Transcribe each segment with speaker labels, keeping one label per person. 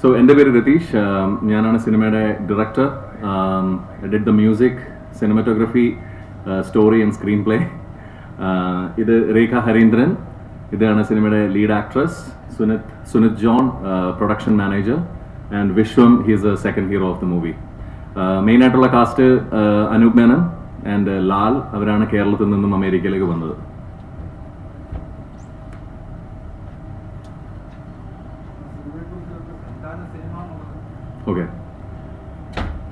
Speaker 1: So എൻ്റെ പേര് രതീഷ്. ഞാനാണ് സിനിമയുടെ director. Did the music, cinematography, story and screen play. ഇത് രേഖ ഹരീന്ദ്രൻ, ഇതാണ് സിനിമയുടെ lead actress. Sunith John, production manager. And Viswam, he's A second hero of the movie. Main ആയിട്ടുള്ള cast Anoop Menon and Lal. അവരാണ് കേരളത്തിൽ നിന്നും അമേരിക്കയിലേക്ക് വന്നത്. Okay,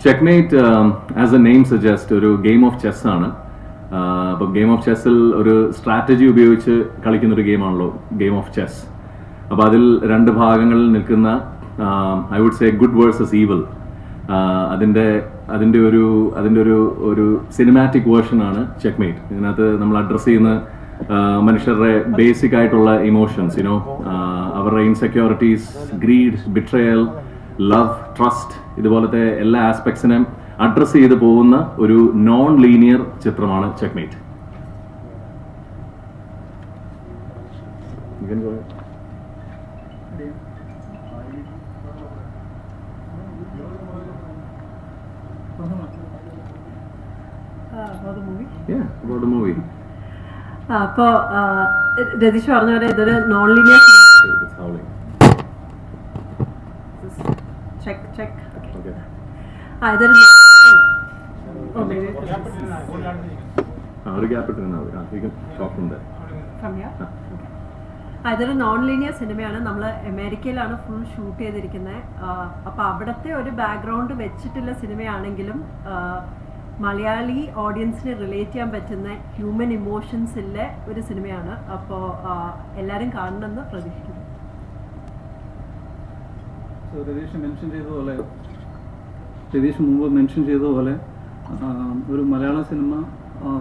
Speaker 1: checkmate as A name suggest ഒരു ഗെയിം ഓഫ് ചെസ് ആണ്. അപ്പോൾ ഗെയിം ഓഫ് ചെസ്സിൽ ഒരു സ്ട്രാറ്റജി ഉപയോഗിച്ച് കളിക്കുന്ന ഒരു ഗെയിമാണല്ലോ ഗെയിം ഓഫ് ചെസ്. അപ്പോൾ അതിൽ രണ്ട് ഭാഗങ്ങളിൽ നിൽക്കുന്ന I would say good versus evil, അതിൻ്റെ ഒരു സിനിമാറ്റിക് വേർഷനാണ് ചെക്ക്മേറ്റ്. ഇതിനകത്ത് നമ്മൾ അഡ്രസ്സ് ചെയ്യുന്ന മനുഷ്യരുടെ ബേസിക് ആയിട്ടുള്ള ഇമോഷൻസ്, അവരുടെ insecurities, greed, betrayal, love, trust, ഇതുപോലത്തെ എല്ലാ ആസ്പെക്ട്സിനെയും അഡ്രസ്സ് ചെയ്ത് പോകുന്ന ഒരു നോൺ ലീനിയർ ചിത്രമാണ് ചെക്ക്മേറ്റ്.
Speaker 2: അപ്പോ രതീഷ് പറഞ്ഞ പോലെ ഇതൊരു നോൺ ലീനിയർ ഇതൊരു നോൺ ലീനിയർ സിനിമയാണ്. നമ്മൾ അമേരിക്കയിലാണ് ഫുൾ ഷൂട്ട് ചെയ്തിരിക്കുന്നത്. അപ്പോൾ അവിടുത്തെ ഒരു ബാക്ക്ഗ്രൗണ്ട് വെച്ചിട്ടുള്ള സിനിമയാണെങ്കിലും മലയാളി ഓഡിയൻസിന് റിലേറ്റ് ചെയ്യാൻ പറ്റുന്ന ഹ്യൂമൻ ഇമോഷൻസ് ഉള്ള ഒരു സിനിമയാണ്. അപ്പോൾ എല്ലാവരും കാണണമെന്ന് പ്രതീക്ഷിക്കുന്നു.
Speaker 3: രതീഷ് മുമ്പ് മെൻഷൻ ചെയ്തതുപോലെ ഒരു മലയാള cinema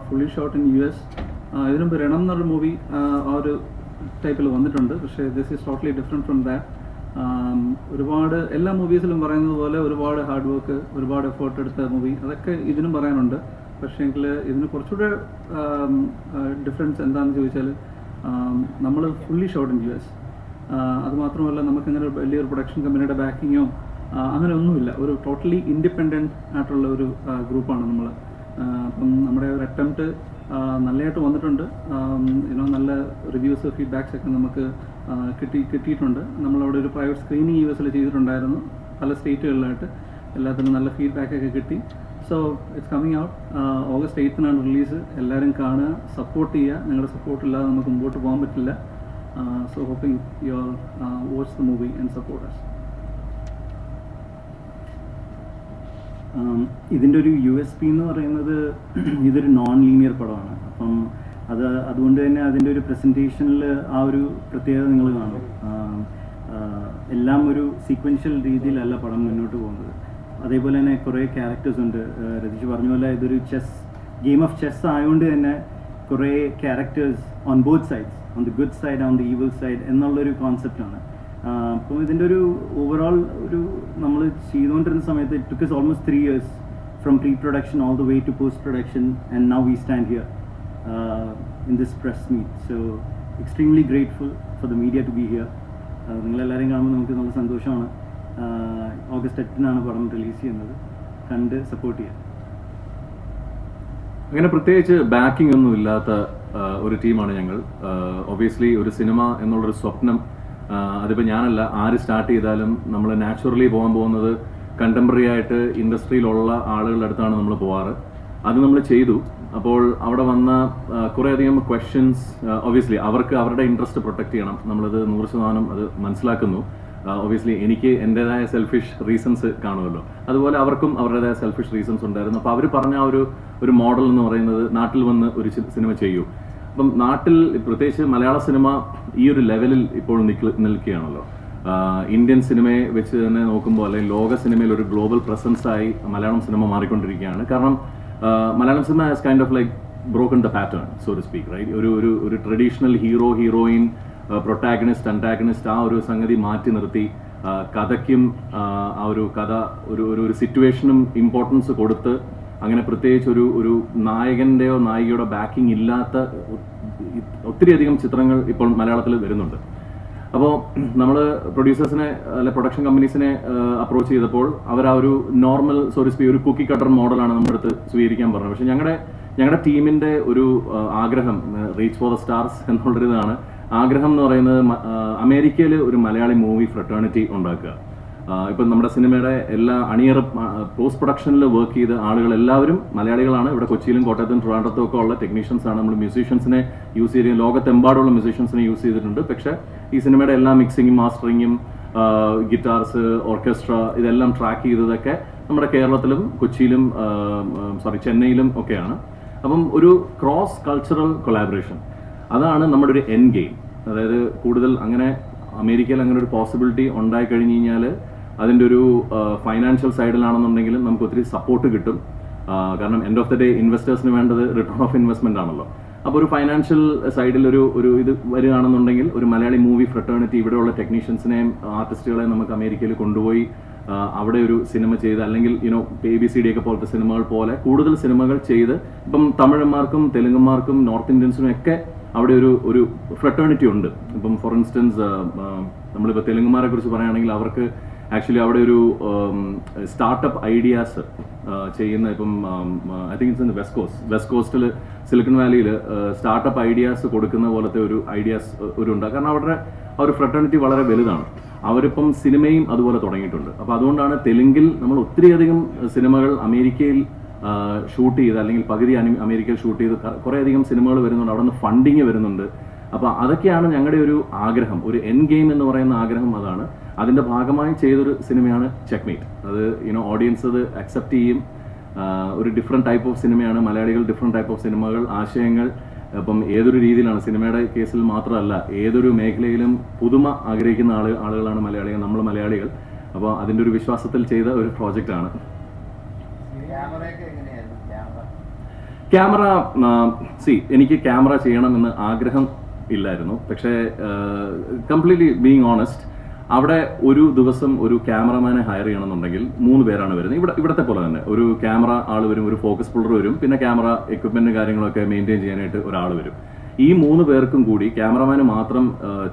Speaker 3: fully shot in US. ഇതിനു മുമ്പ് രണം എന്നൊരു മൂവി ആ ഒരു ടൈപ്പിൽ വന്നിട്ടുണ്ട്. പക്ഷേ this is totally different from that. ഒരുപാട് എല്ലാ മൂവീസിലും പറയുന്നത് പോലെ ഒരുപാട് ഹാർഡ് വർക്ക്, ഒരുപാട് എഫേർട്ട് എടുത്ത മൂവി, അതൊക്കെ ഇതിനും പറയാനുണ്ട്. പക്ഷേ എങ്കിൽ ഇതിന് കുറച്ചുകൂടെ ഡിഫറൻസ് എന്താണെന്ന് ചോദിച്ചാൽ നമ്മൾ ഫുള്ളി ഷോട്ട് ഇൻ US. അതുമാത്രമല്ല, നമുക്കിങ്ങനെ വലിയൊരു പ്രൊഡക്ഷൻ കമ്പനിയുടെ ബാക്കിങ്ങോ അങ്ങനെ ഒന്നുമില്ല. ഒരു ടോട്ടലി ഇൻഡിപെൻഡൻറ്റ് ആയിട്ടുള്ള ഒരു ഗ്രൂപ്പാണ് നമ്മൾ. അപ്പം നമ്മുടെ ഒരു അറ്റംപ്റ്റ് നല്ലതായിട്ട് വന്നിട്ടുണ്ട്. നല്ല റിവ്യൂസ്, ഫീഡ്ബാക്സ് ഒക്കെ നമുക്ക് കിട്ടിയിട്ടുണ്ട്. നമ്മളവിടെ ഒരു പ്രൈവറ്റ് സ്ക്രീനിങ് US ചെയ്തിട്ടുണ്ടായിരുന്നു, പല സ്റ്റേറ്റുകളിലായിട്ട്. എല്ലാത്തിനും നല്ല ഫീഡ്ബാക്കൊക്കെ കിട്ടി. So it's coming out. August 8th release. എല്ലാവരും കാണുക, സപ്പോർട്ട് ചെയ്യുക. നിങ്ങളുടെ സപ്പോർട്ട് ഇല്ലാതെ നമുക്ക് മുമ്പോട്ട് പോകാൻ പറ്റില്ല. So hoping you all watch the movie and support us.
Speaker 4: ഇതിൻ്റെ ഒരു USP എന്ന് പറയുന്നത് ഇതൊരു നോൺ ലീനിയർ പടമാണ്. അപ്പം അതുകൊണ്ട് തന്നെ അതിൻ്റെ ഒരു പ്രസൻറ്റേഷനിൽ ആ ഒരു പ്രത്യേകത നിങ്ങൾ കാണും. എല്ലാം ഒരു സീക്വൻഷ്യൽ രീതിയിലല്ല പടം മുന്നോട്ട് പോകുന്നത്. അതേപോലെ തന്നെ കുറേ ക്യാരക്ടേഴ്സ് ഉണ്ട്. രതീഷ് പറഞ്ഞ പോലെ ഇതൊരു ഗെയിം ഓഫ് ചെസ് ആയതുകൊണ്ട് തന്നെ കുറേ characters on both sides, on the good side, on the evil side എന്നുള്ളൊരു കോൺസെപ്റ്റാണ്. അപ്പം ഇതിൻ്റെ ഒരു ഓവറോൾ ഒരു നമ്മൾ ചെയ്തുകൊണ്ടിരുന്ന സമയത്ത് it took us almost 3 years from pre-production all the way to post-production, and now we stand here in this press meet. So extremely grateful for the media to be here. നിങ്ങളെല്ലാവരും കാണുമ്പോൾ നമുക്ക് നല്ല സന്തോഷമാണ്. August 8th പടം release ചെയ്യുന്നത്. കണ്ട് support ചെയ്യാം.
Speaker 1: അങ്ങനെ പ്രത്യേകിച്ച് ബാക്കിംഗ് ഒന്നും ഇല്ലാത്ത ഒരു ടീമാണ് ഞങ്ങൾ. ഒബിയസ്ലി ഒരു സിനിമ എന്നുള്ളൊരു സ്വപ്നം, അതിപ്പോൾ ഞാനല്ല, ആര് സ്റ്റാർട്ട് ചെയ്താലും നമ്മൾ നാച്ചുറലി പോകുന്നത് കണ്ടംപററി ആയിട്ട് ഇൻഡസ്ട്രിയിലുള്ള ആളുകളുടെ അടുത്താണ് നമ്മൾ പോവാറ്. അത് നമ്മൾ ചെയ്തു. അപ്പോൾ അവിടെ വന്ന കുറേയധികം ക്വസ്റ്റ്യൻസ്, ഒബിയസ്ലി അവർക്ക് അവരുടെ ഇൻട്രസ്റ്റ് പ്രൊട്ടക്ട് ചെയ്യണം. നമ്മളത് 100% അത് മനസ്സിലാക്കുന്നു. ഒബിയസ്ലി എനിക്ക് എൻ്റെതായ സെൽഫിഷ് റീസൺസ് കാണുമല്ലോ, അതുപോലെ അവർക്കും അവരുടേതായ സെൽഫിഷ് റീസൺസ് ഉണ്ടായിരുന്നു. അപ്പോൾ അവർ പറഞ്ഞ ഒരു മോഡൽ എന്ന് പറയുന്നത് നാട്ടിൽ വന്ന് ഒരു സിനിമ ചെയ്യൂ. അപ്പം നാട്ടിൽ പ്രത്യേകിച്ച് മലയാള സിനിമ ഈ ഒരു ലെവലിൽ ഇപ്പോൾ നിൽക്കുകയാണല്ലോ. ഇന്ത്യൻ സിനിമയെ വെച്ച് തന്നെ നോക്കുമ്പോൾ, അല്ലെങ്കിൽ ലോക സിനിമയിൽ ഒരു ഗ്ലോബൽ പ്രസൻസായി മലയാളം സിനിമ മാറിക്കൊണ്ടിരിക്കുകയാണ്. കാരണം Malayalam cinema has kind of like broken the pattern, so to speak, right? ഒരു ട്രഡീഷണൽ ഹീറോയിൻ, പ്രൊട്ടാഗണിസ്റ്റ്, അന്റാഗണിസ്റ്റ്, ആ ഒരു സംഗതി മാറ്റി നിർത്തി കഥയ്ക്കും ആ ഒരു കഥ ഒരു സിറ്റുവേഷനും ഇമ്പോർട്ടൻസ് കൊടുത്ത്, അങ്ങനെ പ്രത്യേകിച്ച് ഒരു നായകൻ്റെയോ നായികയുടെ ബാക്കിംഗ് ഇല്ലാത്ത ഒത്തിരിയധികം ചിത്രങ്ങൾ ഇപ്പോൾ മലയാളത്തിൽ വരുന്നുണ്ട്. അപ്പോൾ നമ്മൾ പ്രൊഡ്യൂസേഴ്സിനെ അല്ലെ പ്രൊഡക്ഷൻ കമ്പനീസിനെ അപ്രോച്ച് ചെയ്തപ്പോൾ അവർ ആ ഒരു നോർമൽ ഒരു കുക്കി കട്ടർ മോഡലാണ് നമ്മുടെ അടുത്ത് സ്വീകരിക്കാൻ പറഞ്ഞത്. പക്ഷേ ഞങ്ങളുടെ ടീമിൻ്റെ ഒരു ആഗ്രഹം റീച്ച് ഫോർ ദ സ്റ്റാർസ് എന്നുള്ളൊരിതാണ്. ആഗ്രഹം എന്ന് പറയുന്നത് അമേരിക്കയിൽ ഒരു മലയാളി മൂവി ഫ്രട്ടേണിറ്റി ഉണ്ടാക്കുക. ഇപ്പം നമ്മുടെ സിനിമയുടെ എല്ലാ പോസ്റ്റ് പ്രൊഡക്ഷനിൽ വർക്ക് ചെയ്ത ആളുകൾ എല്ലാവരും മലയാളികളാണ്. ഇവിടെ കൊച്ചിയിലും കോട്ടയത്തും ട്രിവാൻഡ്രത്തും ഒക്കെ ഉള്ള ടെക്നീഷ്യൻസ് ആണ്. നമ്മൾ മ്യൂസീഷ്യൻസിനെ യൂസ് ചെയ്ത് ലോകത്തെമ്പാടുള്ള മ്യൂസീഷ്യൻസിനെ യൂസ് ചെയ്തിട്ടുണ്ട്. പക്ഷേ ഈ സിനിമയുടെ എല്ലാ മിക്സിങ്ങും മാസ്റ്ററിങ്ങും ഗിറ്റാർസ് ഓർക്കസ്ട്ര ഇതെല്ലാം ട്രാക്ക് ചെയ്തതൊക്കെ നമ്മുടെ കേരളത്തിലും കൊച്ചിയിലും ചെന്നൈയിലും ഒക്കെയാണ്. അപ്പം ഒരു ക്രോസ് കൾച്ചറൽ കൊളാബറേഷൻ അതാണ് നമ്മുടെ ഒരു എൻഡ് ഗെയിം. അതായത് കൂടുതൽ അങ്ങനെ അമേരിക്കയിൽ അങ്ങനെ ഒരു പോസിബിലിറ്റി ഉണ്ടായി കഴിഞ്ഞ് കഴിഞ്ഞാൽ അതിൻ്റെ ഒരു ഫൈനാൻഷ്യൽ സൈഡിലാണെന്നുണ്ടെങ്കിലും നമുക്ക് ഒത്തിരി സപ്പോർട്ട് കിട്ടും. കാരണം എൻഡ് ഓഫ് ദ ഡേ ഇൻവെസ്റ്റേഴ്സിന് വേണ്ടത് റിട്ടേൺ ഓഫ് ഇൻവെസ്റ്റ്മെന്റ് ആണല്ലോ. അപ്പോൾ ഒരു ഫൈനാൻഷ്യൽ സൈഡിൽ ഒരു ഇത് വരികയാണെന്നുണ്ടെങ്കിൽ ഒരു മലയാളി മൂവി ഫ്രട്ടേണിറ്റി ഇവിടെയുള്ള ടെക്നീഷ്യൻസിനെയും ആർട്ടിസ്റ്റുകളെയും നമുക്ക് അമേരിക്കയിൽ കൊണ്ടുപോയി അവിടെ ഒരു സിനിമ ചെയ്ത് അല്ലെങ്കിൽ ABCD ഒക്കെ പോലത്തെ സിനിമകൾ പോലെ കൂടുതൽ സിനിമകൾ ചെയ്ത് ഇപ്പം തമിഴന്മാർക്കും തെലുങ്കന്മാർക്കും നോർത്ത് ഇന്ത്യൻസിനും ഒക്കെ അവിടെ ഒരു ഫ്രട്ടേണിറ്റി ഉണ്ട്. ഇപ്പം ഫോർ ഇൻസ്റ്റൻസ് നമ്മളിപ്പോൾ തെലുങ്കുമാരെ കുറിച്ച് പറയുകയാണെങ്കിൽ അവർക്ക് ആക്ച്വലി അവിടെ ഒരു സ്റ്റാർട്ടപ്പ് ഐഡിയാസ് ചെയ്യുന്ന ഇപ്പം I think it's in west കോസ്റ്റിൽ സിലിക്കൺ വാലിയിൽ സ്റ്റാർട്ടപ്പ് ഐഡിയാസ് കൊടുക്കുന്ന പോലത്തെ ഒരു ഐഡിയാസ് ഉണ്ട്. കാരണം അവരുടെ ആ ഒരു ഫ്രട്ടേണിറ്റി വളരെ വലുതാണ്. അവരിപ്പം സിനിമയും അതുപോലെ തുടങ്ങിയിട്ടുണ്ട്. അപ്പോൾ അതുകൊണ്ടാണ് തെലുങ്കിൽ നമ്മൾ ഒത്തിരിയധികം സിനിമകൾ അമേരിക്കയിൽ ഷൂട്ട് ചെയ്ത് അല്ലെങ്കിൽ പകുതി അമേരിക്കയിൽ ഷൂട്ട് ചെയ്ത് കുറേയധികം സിനിമകൾ വരുന്നുണ്ട്. അവിടെ നിന്ന് ഫണ്ടിങ് വരുന്നുണ്ട്. അപ്പോൾ അതൊക്കെയാണ് ഞങ്ങളുടെ ഒരു ആഗ്രഹം, ഒരു എൻഡ് ഗെയിം എന്ന് പറയുന്ന ആഗ്രഹം. അതാണ് അതിൻ്റെ ഭാഗമായി ചെയ്തൊരു സിനിമയാണ് ചെക്ക്മേറ്റ്. അത് ഓഡിയൻസ് അത് അക്സെപ്റ്റ് ചെയ്യും. ഒരു ഡിഫറെൻറ്റ് ടൈപ്പ് ഓഫ് സിനിമയാണ്. മലയാളികൾ ഡിഫറെൻറ്റ് ടൈപ്പ് ഓഫ് സിനിമകൾ, ആശയങ്ങൾ അപ്പം ഏതൊരു രീതിയിലാണ് സിനിമയുടെ കേസിൽ മാത്രമല്ല ഏതൊരു മേഖലയിലും പുതുമ ആഗ്രഹിക്കുന്ന ആളുകളാണ് മലയാളികൾ, നമ്മൾ മലയാളികൾ. അപ്പോൾ അതിൻ്റെ ഒരു വിശ്വാസത്തിൽ ചെയ്ത ഒരു പ്രോജക്റ്റാണ്. ക്യാമറ എനിക്ക് ക്യാമറ ചെയ്യണമെന്ന് ആഗ്രഹം ഇല്ലായിരുന്നു. പക്ഷേ കംപ്ലീറ്റ്ലി ബീങ് ഓണസ്റ്റ്, അവിടെ ഒരു ദിവസം ഒരു ക്യാമറമാനെ ഹയർ ചെയ്യണമെന്നുണ്ടെങ്കിൽ 3 പേരാണ് വരുന്നത്. ഇവിടത്തെ പോലെ തന്നെ ഒരു ക്യാമറ ആൾ വരും, ഒരു ഫോക്കസ് പുള്ളർ വരും, പിന്നെ ക്യാമറ എക്വിപ്മെന്റ് കാര്യങ്ങളൊക്കെ മെയിൻറ്റെയിൻ ചെയ്യാനായിട്ട് ഒരാൾ വരും. ഈ 3 പേർക്കും കൂടി ക്യാമറമാന് മാത്രം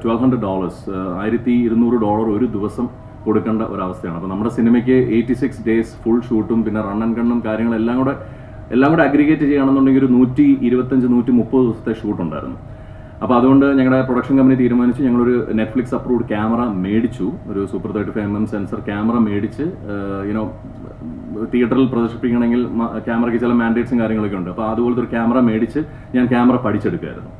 Speaker 1: $1,200 $1,200 ഒരു ദിവസം കൊടുക്കേണ്ട ഒരവസ്ഥയാണ്. അപ്പോൾ നമ്മുടെ സിനിമയ്ക്ക് 86 days ഫുൾ ഷൂട്ടും പിന്നെ റൺ ആൻഡ് ഗണ്ണും കാര്യങ്ങളെല്ലാം കൂടെ അഗ്രിഗേറ്റ് ചെയ്യുകയാണെന്നുണ്ടെങ്കിൽ ഒരു 125-130 ദിവസത്തെ ഷൂട്ട് ഉണ്ടായിരുന്നു. അപ്പോൾ അതുകൊണ്ട് ഞങ്ങളുടെ പ്രൊഡക്ഷൻ കമ്പനി തീരുമാനിച്ചു, ഞങ്ങളൊരു നെറ്റ്ഫ്ലിക്സ് അപ്രൂവ്ഡ് ക്യാമറ മേടിച്ചു. ഒരു സൂപ്പർ 35mm സെൻസർ ക്യാമറ മേടിച്ച് തിയേറ്ററിൽ പ്രദർശിപ്പിക്കണമെങ്കിൽ ക്യാമറയ്ക്ക് ചില മാൻഡേറ്റ്സും കാര്യങ്ങളൊക്കെ ഉണ്ട്. അപ്പോൾ അതുപോലത്തെ ഒരു ക്യാമറ മേടിച്ച് ഞാൻ ക്യാമറ പഠിച്ചെടുക്കുകയായിരുന്നു.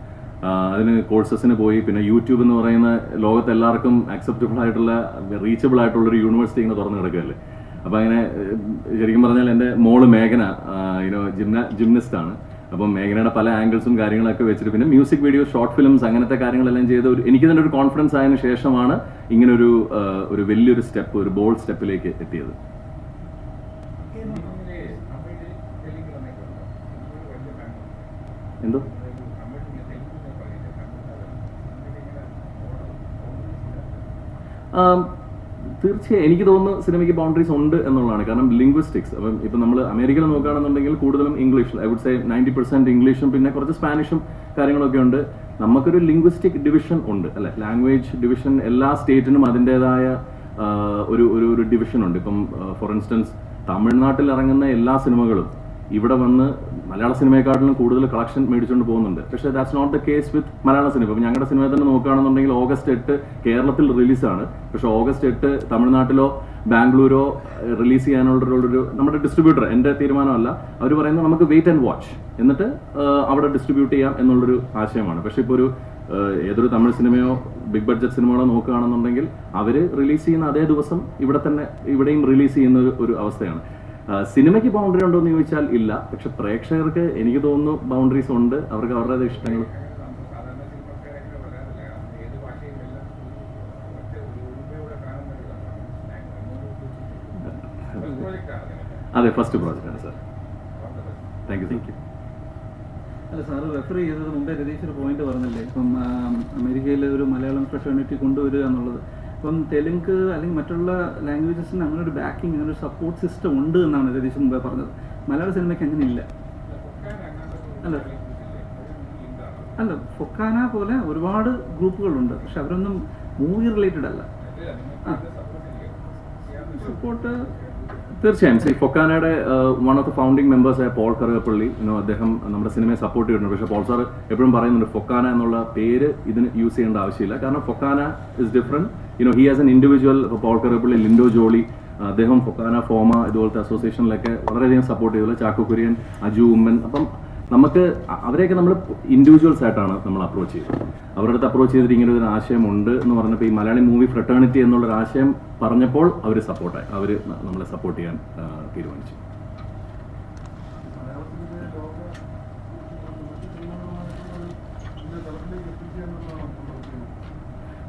Speaker 1: അതിന് കോഴ്സസിന് പോയി. പിന്നെ യൂട്യൂബ് എന്ന് പറയുന്ന ലോകത്ത് എല്ലാവർക്കും അക്സെപ്റ്റബിൾ ആയിട്ടുള്ള റീച്ചബിൾ ആയിട്ടുള്ളൊരു യൂണിവേഴ്സിറ്റി ഇങ്ങനെ തുറന്നു കിടക്കുകയല്ലേ. അപ്പോൾ അങ്ങനെ ശരിക്കും പറഞ്ഞാൽ എൻ്റെ മോള് മേഘന ജിംനസ്റ്റ് ആണ്. അപ്പം മേഘനയുടെ പല ആംഗിൾസും കാര്യങ്ങളൊക്കെ വെച്ചിട്ട് പിന്നെ മ്യൂസിക് വീഡിയോ, ഷോർട്ട് ഫിലിംസ് അങ്ങനത്തെ കാര്യങ്ങളെല്ലാം ചെയ്ത് എനിക്ക് തന്നെ ഒരു കോൺഫിഡൻസ് ആയതിനു ശേഷമാണ് ഇങ്ങനൊരു വലിയൊരു സ്റ്റെപ്പ്, ഒരു ബോൾഡ് സ്റ്റെപ്പിലേക്ക് എത്തിയത്. എന്തോ തീർച്ചയായും എനിക്ക് തോന്നുന്നു സിനിമയ്ക്ക് ബൗണ്ടറീസ് ഉണ്ട് എന്നുള്ളതാണ്. കാരണം ലിംഗ്വിസ്റ്റിക്സ് ഇപ്പം നമ്മൾ അമേരിക്കയിൽ നോക്കുകയാണെന്നുണ്ടെങ്കിൽ കൂടുതലും ഇംഗ്ലീഷ്, ഐ വുഡ് സേ 90% ഇംഗ്ലീഷും പിന്നെ കുറച്ച് സ്പാനിഷും കാര്യങ്ങളൊക്കെ ഉണ്ട്. നമുക്കൊരു ലിംഗ്വിസ്റ്റിക് ഡിവിഷൻ ഉണ്ട് അല്ലെ, ലാംഗ്വേജ് ഡിവിഷൻ. എല്ലാ സ്റ്റേറ്റിനും അതിൻ്റെതായ ഒരു ഡിവിഷൻ ഉണ്ട്. ഇപ്പം ഫോർ ഇൻസ്റ്റൻസ് തമിഴ്നാട്ടിൽ ഇറങ്ങുന്ന എല്ലാ സിനിമകളും ഇവിടെ വന്ന് മലയാള സിനിമയെക്കാട്ടിലും കൂടുതൽ കളക്ഷൻ മേടിച്ചുകൊണ്ട് പോകുന്നുണ്ട്. പക്ഷേ that's not the case with Malayalam cinema. ഇപ്പം ഞങ്ങളുടെ സിനിമ തന്നെ നോക്കുകയാണെന്നുണ്ടെങ്കിൽ August 8 കേരളത്തിൽ റിലീസാണ്. പക്ഷേ August 8 തമിഴ്നാട്ടിലോ ബാംഗ്ലൂരോ റിലീസ് ചെയ്യാനുള്ളൊരു നമ്മുടെ ഡിസ്ട്രിബ്യൂട്ടർ, എൻ്റെ തീരുമാനമല്ല, അവർ പറയുന്നത് നമുക്ക് വെയിറ്റ് ആൻഡ് വാച്ച് എന്നിട്ട് അവിടെ ഡിസ്ട്രിബ്യൂട്ട് ചെയ്യാം എന്നുള്ളൊരു ആശയമാണ്. പക്ഷേ ഇപ്പോൾ ഏതൊരു തമിഴ് സിനിമയോ ബിഗ് ബഡ്ജറ്റ് സിനിമകളോ നോക്കുകയാണെന്നുണ്ടെങ്കിൽ അവർ റിലീസ് ചെയ്യുന്ന അതേ ദിവസം ഇവിടെയും റിലീസ് ചെയ്യുന്ന ഒരു അവസ്ഥയാണ്. സിനിമയ്ക്ക് ബൗണ്ടറി ഉണ്ടോ എന്ന് ചോദിച്ചാൽ ഇല്ല. പക്ഷെ പ്രേക്ഷകർക്ക് എനിക്ക് തോന്നുന്നു ബൗണ്ടറീസ് ഉണ്ട്. അവർക്ക് അവരുടെ ഇഷ്ടങ്ങൾ. അതെ, ഫസ്റ്റ് പ്രോജക്റ്റാണ് സാർ. Thank you.
Speaker 3: അല്ല, സാറ് റെഫർ ചെയ്തത് മുമ്പേ രതീഷ് ഒരു പോയിന്റ് പറഞ്ഞില്ലേ, ഇപ്പം അമേരിക്കയിൽ ഒരു മലയാളം ഫ്രട്ടേണിറ്റി കൊണ്ടുവരിക എന്നുള്ളത്. ഇപ്പം തെലുങ്ക് അല്ലെങ്കിൽ മറ്റുള്ള ലാംഗ്വേജസിന് അങ്ങനെ ഒരു ബാക്കിങ്, അങ്ങനെ ഒരു സപ്പോർട്ട് സിസ്റ്റം ഉണ്ട് എന്നാണ് രതീഷ് മുമ്പേ പറഞ്ഞത്. മലയാള സിനിമയ്ക്ക് അങ്ങനെ ഇല്ല. അല്ല, ഫൊക്കാന പോലെ ഒരുപാട് ഗ്രൂപ്പുകളുണ്ട്. പക്ഷെ അവരൊന്നും മൂവി റിലേറ്റഡ് അല്ല.
Speaker 1: സപ്പോർട്ട് തീർച്ചയായും. ഫൊക്കാനയുടെ വൺ ഓഫ് ദ ഫൗണ്ടിങ് മെമ്പേഴ്സായ പോൾ കറുകപ്പള്ളി, അദ്ദേഹം നമ്മുടെ സിനിമയെ സപ്പോർട്ട് ചെയ്തിട്ടുണ്ട്. പക്ഷേ പോൾ സാർ എപ്പോഴും പറയുന്നുണ്ട് ഫൊക്കാന എന്നുള്ള പേര് ഇതിന് യൂസ് ചെയ്യേണ്ട ആവശ്യമില്ല. കാരണം FOKANA is different. He as an individual. Paul Karukappally, Lindo Jolly, അദ്ദേഹം ഫൊക്കാന, ഫോമ ഇതുപോലത്തെ അസോസിയേഷനിലൊക്കെ വളരെയധികം സപ്പോർട്ട് ചെയ്തത്, ചാക്കോ കുര്യൻ, അജു ഉമ്മൻ. അപ്പം നമുക്ക് അവരെയൊക്കെ നമ്മൾ ഇൻഡിവിജ്വൽസ് ആയിട്ടാണ് നമ്മൾ അപ്രോച്ച് ചെയ്തത്. അവരുടെ അടുത്ത് അപ്രോച്ച് ചെയ്തിട്ട് ഇങ്ങനെ ഒരു ആശയമുണ്ട് എന്ന് പറഞ്ഞപ്പോൾ ഈ മലയാളി മൂവി ഫ്രട്ടേണിറ്റി എന്നുള്ളൊരു ആശയം പറഞ്ഞപ്പോൾ അവർ സപ്പോർട്ടായി, അവർ നമ്മളെ സപ്പോർട്ട് ചെയ്യാൻ തീരുമാനിച്ചു.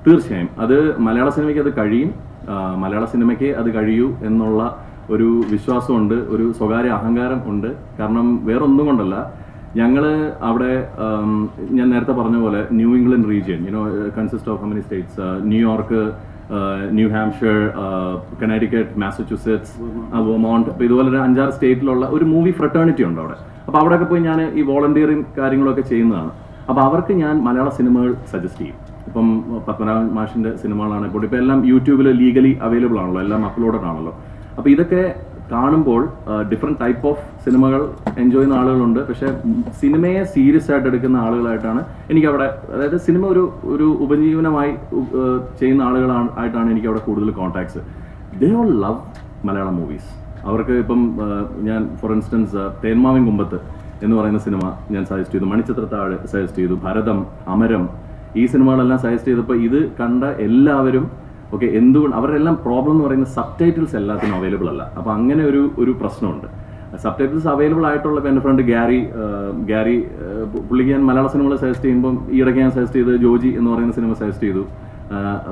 Speaker 1: തീർച്ചയായും അത് മലയാള സിനിമയ്ക്ക് അത് കഴിയും, മലയാള സിനിമയ്ക്ക് അത് കഴിയൂ എന്നുള്ള ഒരു വിശ്വാസമുണ്ട്, ഒരു സ്വകാര്യ അഹങ്കാരം ഉണ്ട്. കാരണം വേറൊന്നും കൊണ്ടല്ല, ഞങ്ങൾ അവിടെ ഞാൻ നേരത്തെ പറഞ്ഞ പോലെ New England region consist of how many states, New York, New Hampshire, Connecticut, Massachusetts, Vermont, അപ്പോൾ ഇതുപോലെ ഒരു 5-6 സ്റ്റേറ്റിലുള്ള ഒരു മൂവി ഫ്രട്ടേണിറ്റി ഉണ്ട് അവിടെ. അപ്പോൾ അവിടെയൊക്കെ പോയി ഞാൻ ഈ വോളണ്ടിയറിങ് കാര്യങ്ങളൊക്കെ ചെയ്യുന്നതാണ്. അപ്പോൾ അവർക്ക് ഞാൻ മലയാള സിനിമകൾ സജസ്റ്റ് ചെയ്യും. ഇപ്പം പത്മനാഭൻ മാഷിൻ്റെ സിനിമകളാണ് ഇപ്പോൾ എല്ലാം യൂട്യൂബിൽ ലീഗലി അവൈലബിൾ ആണല്ലോ, എല്ലാം അപ്ലോഡഡ് ആണല്ലോ. അപ്പോൾ ഇതൊക്കെ കാണുമ്പോൾ ഡിഫറെൻറ്റ് ടൈപ്പ് ഓഫ് സിനിമകൾ എൻജോയ് ചെയ്യുന്ന ആളുകളുണ്ട്. പക്ഷേ സിനിമയെ സീരിയസ് ആയിട്ട് എടുക്കുന്ന ആളുകളായിട്ടാണ് എനിക്കവിടെ, അതായത് സിനിമ ഒരു ഉപജീവനമായി ചെയ്യുന്ന ആയിട്ടാണ് എനിക്കവിടെ കൂടുതൽ contacts. They all love Malayalam movies. അവർക്ക് ഇപ്പം ഞാൻ ഫോർ ഇൻസ്റ്റൻസ് തേന്മാവിൻ കുമ്പത്ത് എന്ന് പറയുന്ന സിനിമ ഞാൻ സജസ്റ്റ് ചെയ്തു, മണിച്ചിത്രത്താഴ് സജസ്റ്റ് ചെയ്തു, ഭരതം, അമരം, ഈ സിനിമകളെല്ലാം സജസ്റ്റ് ചെയ്തപ്പോൾ ഇത് കണ്ട എല്ലാവരും ഓക്കെ എന്തുകൊണ്ട് അവരുടെ എല്ലാം പ്രോബ്ലം എന്ന് പറയുന്ന സബ് ടൈറ്റിൽസ് എല്ലാത്തിനും അവൈലബിൾ അല്ല. അപ്പോൾ അങ്ങനെ ഒരു പ്രശ്നമുണ്ട്. സബ് ടൈറ്റിൽസ് അവൈലബിൾ ആയിട്ടുള്ള എൻ്റെ ഫ്രണ്ട് ഗ്യാരി പുള്ളിക്ക് ഞാൻ മലയാള സിനിമകൾ സജസ്റ്റ് ചെയ്യുമ്പം ഈ ഇടയ്ക്ക് ഞാൻ സജസ്റ്റ് ചെയ്ത് ജോജി എന്ന് പറയുന്ന സിനിമ സജസ്റ്റ് ചെയ്തു.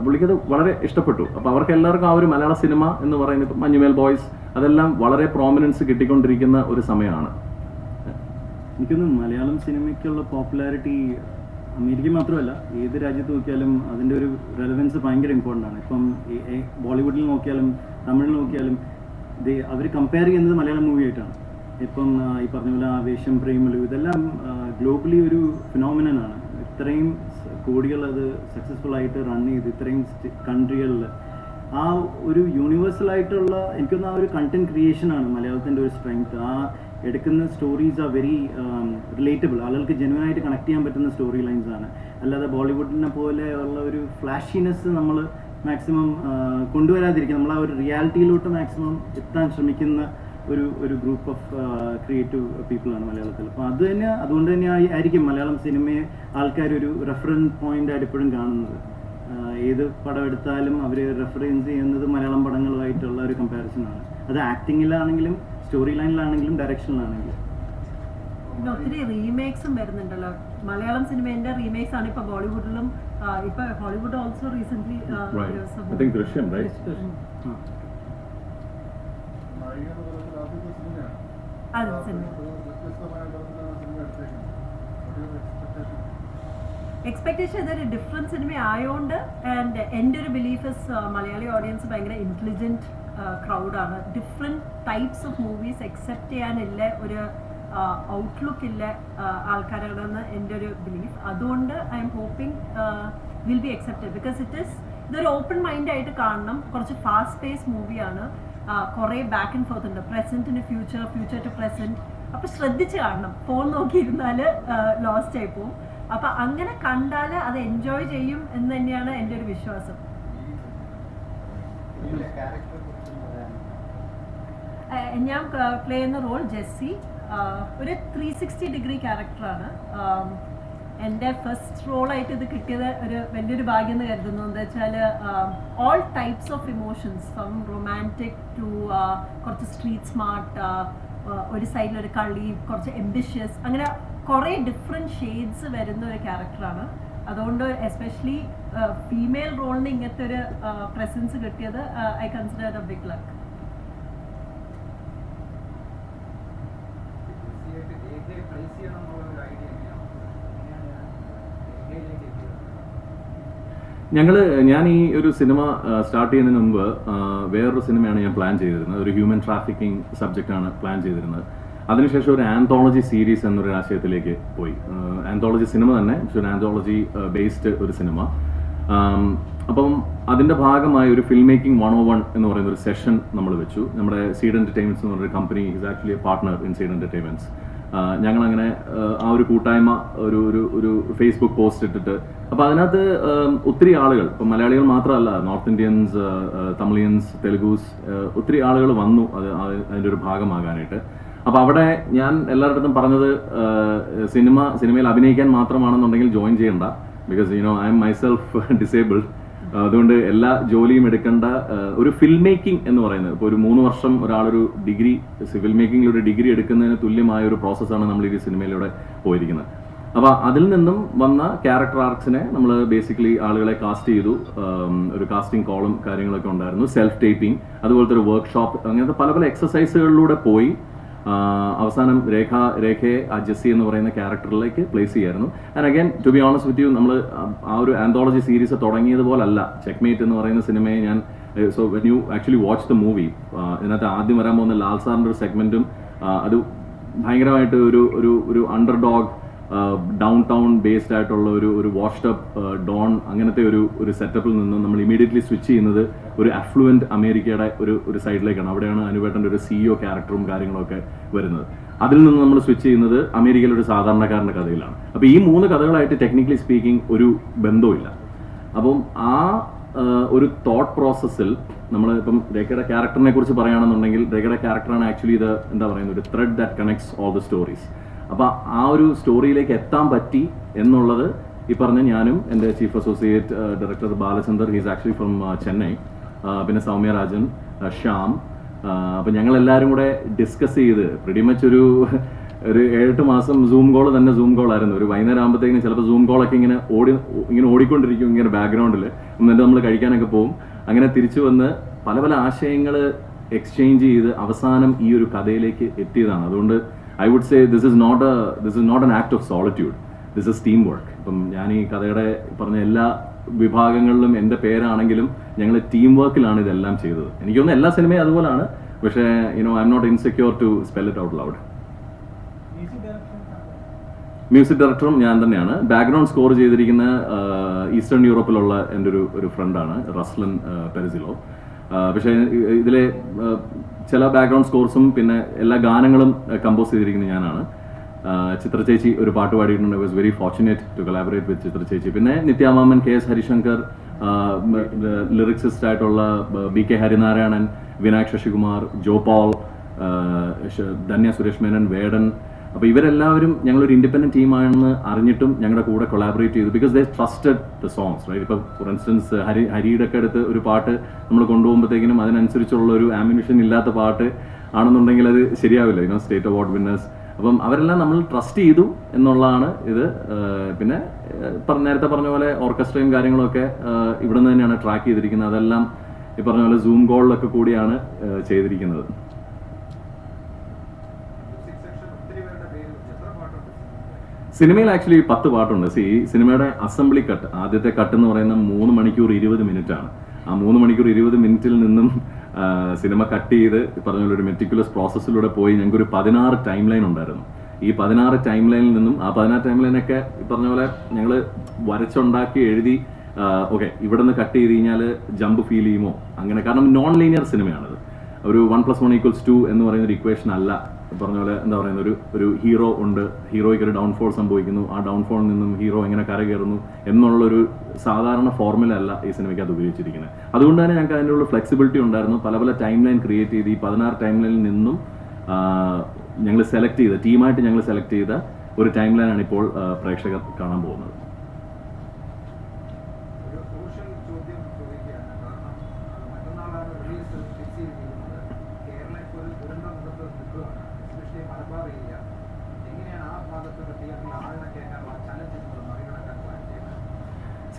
Speaker 1: പുള്ളിക്കത് വളരെ ഇഷ്ടപ്പെട്ടു. അപ്പോൾ അവർക്ക് എല്ലാവർക്കും ആ ഒരു മലയാള സിനിമ എന്ന് പറയുന്നത് ഇപ്പം മഞ്ഞുമേൽ ബോയ്സ് അതെല്ലാം വളരെ പ്രോമിനൻസ് കിട്ടിക്കൊണ്ടിരിക്കുന്ന ഒരു സമയമാണ്.
Speaker 4: എനിക്കൊന്ന് മലയാളം സിനിമയ്ക്കുള്ള പോപ്പുലാരിറ്റി അമേരിക്ക മാത്രമല്ല ഏത് രാജ്യത്ത് നോക്കിയാലും അതിൻ്റെ ഒരു റെലവൻസ് ഭയങ്കര ഇമ്പോർട്ടൻ്റ് ആണ്. ഇപ്പം ബോളിവുഡിൽ നോക്കിയാലും തമിഴിൽ നോക്കിയാലും അവർ കമ്പയർ ചെയ്യുന്നത് മലയാളം മൂവി ആയിട്ടാണ്. ഇപ്പം ഈ പറഞ്ഞ പോലെ ആവേശം, പ്രേമലു, ഇതെല്ലാം ഗ്ലോബലി ഒരു ഫിനോമിനൻ ആണ്. ഇത്രയും കോടികൾ അത് സക്സസ്ഫുൾ ആയിട്ട് റൺ ചെയ്ത് ഇത്രയും കൺട്രികളിൽ ആ ഒരു യൂണിവേഴ്സൽ ആയിട്ടുള്ള എനിക്കൊന്ന് ആ ഒരു കണ്ടന്റ് ക്രിയേഷനാണ് മലയാളത്തിൻ്റെ ഒരു സ്ട്രെങ്ത്. ആ എടുക്കുന്ന സ്റ്റോറീസ് ആ വെരി റിലേറ്റബിൾ, ആളുകൾക്ക് ജെന്യുവനായിട്ട് കണക്ട് ചെയ്യാൻ പറ്റുന്ന സ്റ്റോറി ലൈൻസ് ആണ്. അല്ലാതെ ബോളിവുഡിനെ പോലെ ഉള്ള ഒരു ഫ്ലാഷിനെസ് നമ്മൾ മാക്സിമം കൊണ്ടുവരാതിരിക്കുക, നമ്മൾ ആ ഒരു റിയാലിറ്റിയിലോട്ട് മാക്സിമം എത്താൻ ശ്രമിക്കുന്ന ഒരു ഗ്രൂപ്പ് ഓഫ് ക്രിയേറ്റീവ് പീപ്പിളാണ് മലയാളത്തിൽ. അപ്പോൾ അതുകൊണ്ട് തന്നെ ആയിരിക്കും മലയാളം സിനിമയെ ആൾക്കാർ ഒരു റെഫറൻസ് പോയിന്റ് ആയിട്ട് എപ്പോഴും കാണുന്നത്. ഏത് പടം എടുത്താലും അവർ റെഫറൻസ് ചെയ്യുന്നത് മലയാളം പടങ്ങളുമായിട്ടുള്ള ഒരു കമ്പാരിസണാണ്. അത് ആക്ടിങ്ങിലാണെങ്കിലും സ്റ്റോറി ലൈനിലാണെങ്കിലും ഡയറക്ഷനിലാണെങ്കിലും.
Speaker 2: പിന്നെ ഒത്തിരി റീമേക്സും വരുന്നുണ്ടല്ലോ. മലയാളം സിനിമേന്റെ റീമേക്സ് ആണ് ഇപ്പൊ ബോളിവുഡിലും, ഇപ്പൊ Hollywood also recent.
Speaker 1: Drishyam expectation ഇതൊരു ഡിഫറെന്റ് സിനിമ ആയതുകൊണ്ട്, ആൻഡ് എൻ്റെ ഒരു ബിലീഫ് മലയാളി ഓഡിയൻസ് ഭയങ്കര ഇന്റലിജന്റ് ക്രൗഡാണ്. Different types of movies accept ചെയ്യാനില്ല ഒരു ഔട്ട്ലുക്ക് ഇല്ല ആൾക്കാരാണെന്ന് എൻ്റെ ഒരു ബിലീഫ്. അതുകൊണ്ട് I'm hoping will be accepted because ഇതൊരു ഓപ്പൺ മൈൻഡ് ആയിട്ട് കാണണം. കുറച്ച് ഫാസ്റ്റ് പേസ് മൂവിയാണ്, കുറേ ബാക്ക് ആൻഡ് ഫോർത്ത് ഉണ്ട്, പ്രസന്റിന് ഫ്യൂച്ചർ, ഫ്യൂച്ചർ ടു പ്രസന്റ്. അപ്പം ശ്രദ്ധിച്ച് കാണണം. ഫോൺ നോക്കിയിരുന്നാൽ ലോസ്റ്റ് ആയി പോവും. അപ്പം അങ്ങനെ കണ്ടാൽ അത് എൻജോയ് ചെയ്യും എന്ന് തന്നെയാണ് എൻ്റെ ഒരു വിശ്വാസം. ഞാൻ പ്ലേ ചെയ്യുന്ന റോൾ ജെസ്സി, ഒരു 360 ഡിഗ്രി ക്യാരക്ടറാണ്. എൻ്റെ ഫസ്റ്റ് റോളായിട്ട് ഇത് കിട്ടിയത് ഒരു വലിയൊരു ഭാഗ്യം എന്ന് കരുതുന്നു. എന്താ വെച്ചാൽ all types of emotions, from romantic to കുറച്ച് സ്ട്രീറ്റ് സ്മാർട്ട്, ഒരു സൈഡിലൊരു കളി, കുറച്ച് എംബിഷ്യസ്, അങ്ങനെ കുറേ ഡിഫറെൻറ്റ് ഷെയ്ഡ്സ് വരുന്ന ഒരു ക്യാരക്ടറാണ്. അതുകൊണ്ട് എസ്പെഷ്യലി ഫീമെയിൽ റോളിന് ഇങ്ങനത്തെ ഒരു പ്രസൻസ് കിട്ടിയത് I consider a big luck. ഞാൻ ഈ ഒരു സിനിമ സ്റ്റാർട്ട് ചെയ്യുന്നതിന് മുമ്പ് വേറൊരു സിനിമയാണ് ഞാൻ പ്ലാൻ ചെയ്തിരുന്നത്. ഒരു ഹ്യൂമൻ ട്രാഫിക്കിംഗ് സബ്ജക്റ്റാണ് പ്ലാൻ ചെയ്തിരുന്നത്. അതിനുശേഷം ഒരു ആന്തോളജി സീരീസ് എന്നൊരു ആശയത്തിലേക്ക് പോയി. ആന്തോളജി സിനിമ തന്നെ, പക്ഷെ ഒരു ആന്തോളജി ബേസ്ഡ് ഒരു സിനിമ. അപ്പം അതിൻ്റെ ഭാഗമായി ഒരു ഫിൽം മേക്കിംഗ് 101 എന്ന് പറയുന്ന ഒരു സെഷൻ നമ്മൾ വെച്ചു. നമ്മുടെ സീഡ് എൻ്റർടൈൻമെൻറ്റ്സ് എന്ന് പറഞ്ഞൊരു company is actually A partner in seed entertainments. ഞങ്ങളങ്ങനെ ആ ഒരു കൂട്ടായ്മ ഒരു ഫേസ്ബുക്ക് പോസ്റ്റ് ഇട്ടിട്ട്, അപ്പോൾ അതിനകത്ത് ഒത്തിരി ആളുകൾ, ഇപ്പം മലയാളികൾ മാത്രമല്ല, നോർത്ത് ഇന്ത്യൻസ്, തമിഴിയൻസ്, തെലുഗൂസ്, ഒത്തിരി ആളുകൾ വന്നു അതിൻ്റെ ഒരു ഭാഗമാകാനായിട്ട്. അപ്പോൾ അവിടെ ഞാൻ എല്ലാവരുടെ അടുത്തും പറഞ്ഞത്, സിനിമയിൽ അഭിനയിക്കാൻ മാത്രമാണെന്നുണ്ടെങ്കിൽ ജോയിൻ ചെയ്യണ്ട, because I M myself disabled. അതുകൊണ്ട് എല്ലാ ജോലിയും എടുക്കേണ്ട ഒരു ഫിൽം മേക്കിംഗ് എന്ന് പറയുന്നത്, ഇപ്പോൾ ഒരു 3 വർഷം ഒരാളൊരു ഡിഗ്രി, ഫിൽം മേക്കിംഗിൽ ഒരു ഡിഗ്രി എടുക്കുന്നതിന് തുല്യമായ ഒരു പ്രോസസ്സാണ് നമ്മൾ ഈ സിനിമയിലൂടെ പോയിരിക്കുന്നത്. അപ്പോൾ അതിൽ നിന്നും വന്ന ക്യാരക്ടർ ആർക്സിനെ നമ്മൾ ബേസിക്കലി ആളുകളെ കാസ്റ്റ് ചെയ്തു. ഒരു കാസ്റ്റിംഗ് കോളും കാര്യങ്ങളൊക്കെ ഉണ്ടായിരുന്നു, സെൽഫ് ടേപ്പിംഗ്, അതുപോലത്തെ ഒരു വർക്ക്ഷോപ്പ്, അങ്ങനത്തെ പല പല എക്സസൈസുകളിലൂടെ പോയി അവസാനം രേഖയെ ആ ജെസ്സി എന്ന് പറയുന്ന ക്യാരക്ടറിലേക്ക് പ്ലേസ് ചെയ്യായിരുന്നു. And again to be honest with you, നമ്മൾ ആ ഒരു ആന്തോളജി സീരീസ് തുടങ്ങിയതുപോലല്ല ചെക്ക്മേറ്റ് എന്ന് പറയുന്ന സിനിമയെ ഞാൻ, so when you actually watch the movie, ഇതിനകത്ത് ആദ്യം വരാൻ പോകുന്ന ലാൽ സാറിൻ്റെ ഒരു സെഗ്മെന്റും അത് ഭയങ്കരമായിട്ട് ഒരു under dog down town based ആയിട്ടുള്ള ഒരു വാഷ്ഡ് അപ്പ് ഡോൺ, അങ്ങനത്തെ ഒരു സെറ്റപ്പിൽ നിന്നും നമ്മൾ ഇമീഡിയറ്റ്ലി സ്വിച്ച് ചെയ്യുന്നത് ഒരു അഫ്ലുവൻറ്റ് അമേരിക്കയുടെ ഒരു സൈഡിലേക്കാണ്. അവിടെയാണ് അനുവേട്ടൻ്റെ ഒരു CEO ക്യാരക്ടറും കാര്യങ്ങളൊക്കെ വരുന്നത്. അതിൽ നിന്ന് നമ്മൾ സ്വിച്ച് ചെയ്യുന്നത് അമേരിക്കയിലെ ഒരു സാധാരണക്കാരൻ്റെ കഥയിലാണ്. അപ്പോൾ ഈ 3 കഥകളായിട്ട് ടെക്നിക്കലി സ്പീക്കിംഗ് ഒരു ബന്ധവുമില്ല. അപ്പം ആ ഒരു തോട്ട് പ്രോസസ്സിൽ നമ്മൾ ഇപ്പം രേഖയുടെ ക്യാരക്ടറിനെ കുറിച്ച് പറയുകയാണെന്നുണ്ടെങ്കിൽ, രേഖയുടെ ക്യാരക്ടറാണ് ആക്ച്വലി ഇത് എന്താ പറയുന്നത്, ഒരു thread that connects all the stories. അപ്പോൾ ആ ഒരു സ്റ്റോറിയിലേക്ക് എത്താൻ പറ്റി എന്നുള്ളത് ഈ പറഞ്ഞ ഞാനും എൻ്റെ chief associate director Balachandar, he's actually from Chennai, പിന്നെ സൗമ്യ രാജൻ, ശ്യാം, അപ്പം ഞങ്ങളെല്ലാവരും കൂടെ ഡിസ്കസ് ചെയ്ത് പ്രിറ്റി മച്ച് ഒരു 7-8 മാസം സൂം കോളായിരുന്നു. ഒരു വൈകുന്നേരം ആകുമ്പോഴത്തേക്കിനും ചിലപ്പോൾ സൂം കോളൊക്കെ ഇങ്ങനെ ഓടിക്കൊണ്ടിരിക്കും ഇങ്ങനെ ബാക്ക്ഗ്രൗണ്ടിൽ. എന്നിട്ട് നമ്മൾ കഴിക്കാനൊക്കെ പോകും. അങ്ങനെ തിരിച്ചു വന്ന് പല പല ആശയങ്ങൾ എക്സ്ചേഞ്ച് ചെയ്ത് അവസാനം ഈ ഒരു കഥയിലേക്ക് എത്തിയതാണ്. അതുകൊണ്ട് I would say this is not an act of solitude. This is teamwork. ഇപ്പം ഞാൻ ഈ കഥയുടെ പറഞ്ഞ എല്ലാ വിഭാഗങ്ങളിലും എൻ്റെ പേരാണെങ്കിലും ഞങ്ങൾ ടീം വർക്കിലാണ് ഇതെല്ലാം ചെയ്തത്. എനിക്ക് തോന്നുന്നു എല്ലാ സിനിമയും അതുപോലെയാണ്. പക്ഷേ I am not insecure to spell it out loud. Music ഡയറക്ടറും ഞാൻ തന്നെയാണ്. ബാക്ക്ഗ്രൗണ്ട് സ്കോർ ചെയ്തിരിക്കുന്ന ഈസ്റ്റേൺ യൂറോപ്പിലുള്ള എൻ്റെ ഒരു ഫ്രണ്ടാണ്, റസ്ലൻ പെരസിലോ. പക്ഷേ ഇതിലെ ചില ബാക്ക്ഗ്രൗണ്ട് സ്കോർസും പിന്നെ എല്ലാ ഗാനങ്ങളും കമ്പോസ് ചെയ്തിരിക്കുന്നത് ഞാനാണ്. ചിത്ര ചേച്ചി ഒരു പാട്ട് പാടിയിട്ടുണ്ട്. I was very fortunate to collaborate with Chithra ചേച്ചി. പിന്നെ നിത്യാമാമൻ, KS ഹരിശങ്കർ, ലിറിക്സിസ്റ്റ് ആയിട്ടുള്ള BK ഹരിനാരായണൻ, വിനായക് ശശികുമാർ, ജോ പോൾ, ധന്യ സുരേഷ് മേനൻ, വേടൻ. അപ്പോൾ ഇവരെല്ലാവരും ഞങ്ങളൊരു ഇൻഡിപെൻഡൻറ്റ് ടീമാണെന്ന് അറിഞ്ഞിട്ടും ഞങ്ങളുടെ കൂടെ കൊളാബറേറ്റ് ചെയ്തു, because they trusted the songs, right? ഇപ്പോൾ ഫോർ ഇൻസ്റ്റൻസ് ഹരിയുടെ ഒക്കെ അടുത്ത് ഒരു പാട്ട് നമ്മൾ കൊണ്ടുപോകുമ്പോഴത്തേക്കിനും അതിനനുസരിച്ചുള്ള ഒരു ആംബിഷൻ ഇല്ലാത്ത പാട്ട് ആണെന്നുണ്ടെങ്കിൽ അത് ശരിയാവില്ല, സ്റ്റേറ്റ് അവാർഡ് വിന്നേഴ്സ്. അപ്പം അവരെല്ലാം നമ്മൾ ട്രസ്റ്റ് ചെയ്തു എന്നുള്ളതാണ് ഇത്. പിന്നെ നേരത്തെ പറഞ്ഞ പോലെ ഓർക്കസ്ട്രയും കാര്യങ്ങളൊക്കെ ഇവിടെ നിന്ന് തന്നെയാണ് ട്രാക്ക് ചെയ്തിരിക്കുന്നത്. അതെല്ലാം ഈ പറഞ്ഞ പോലെ സൂം കോളിലൊക്കെ കൂടിയാണ് ചെയ്തിരിക്കുന്നത്. സിനിമയിൽ ആക്ച്വലി 10 പാട്ടുണ്ട്. ഈ സിനിമയുടെ അസംബ്ലി കട്ട്, ആദ്യത്തെ കട്ട് എന്ന് പറയുന്ന 3 മണിക്കൂർ 20 മിനിറ്റാണ്. ആ 3 മണിക്കൂർ 20 മിനിറ്റിൽ നിന്നും സിനിമ കട്ട് ചെയ്ത് പറഞ്ഞ പോലെ ഒരു മെറ്റിക്കുലസ് പ്രോസസ്സിലൂടെ പോയി ഞങ്ങൾക്കൊരു 16 ടൈം ലൈൻ ഉണ്ടായിരുന്നു. ഈ 16 ടൈം ലൈനിൽ നിന്നും ആ 16 ടൈം ലൈനൊക്കെ പറഞ്ഞ പോലെ ഞങ്ങൾ വരച്ചുണ്ടാക്കി എഴുതി, ഓക്കെ ഇവിടെ നിന്ന് കട്ട് ചെയ്ത് കഴിഞ്ഞാൽ ജമ്പ് ഫീൽ ചെയ്യുമോ അങ്ങനെ. കാരണം നോൺ ലീനിയർ സിനിമയാണിത്. ഒരു 1+1=2 എന്ന് പറയുന്ന ഒരു ഇക്വേഷൻ അല്ല. പറഞ്ഞ പോലെ എന്താ പറയുന്നത്, ഒരു ഹീറോ ഉണ്ട്, ഹീറോയ്ക്ക് ഒരു ഡൗൺഫോൾ സംഭവിക്കുന്നു, ആ ഡൗൺഫോളിൽ നിന്നും ഹീറോ എങ്ങനെ കരകയറുന്നു എന്നുള്ളൊരു സാധാരണ ഫോർമുല അല്ല ഈ സിനിമയ്ക്ക് അത് ഉപയോഗിച്ചിരിക്കുന്നത്. അതുകൊണ്ട് തന്നെ ഞങ്ങൾക്ക് അതിൻ്റെ ഉള്ള ഫ്ലെക്സിബിലിറ്റി ഉണ്ടായിരുന്നു. പല പല ടൈം ലൈൻ ക്രിയേറ്റ് ചെയ്ത് ഈ 16 ടൈം ലൈനിൽ നിന്നും ഞങ്ങൾ സെലക്ട് ചെയ്ത ടീമായിട്ട് ഞങ്ങൾ സെലക്ട് ചെയ്ത ഒരു ടൈം ലൈനാണ് ഇപ്പോൾ പ്രേക്ഷകർ കാണാൻ പോകുന്നത്.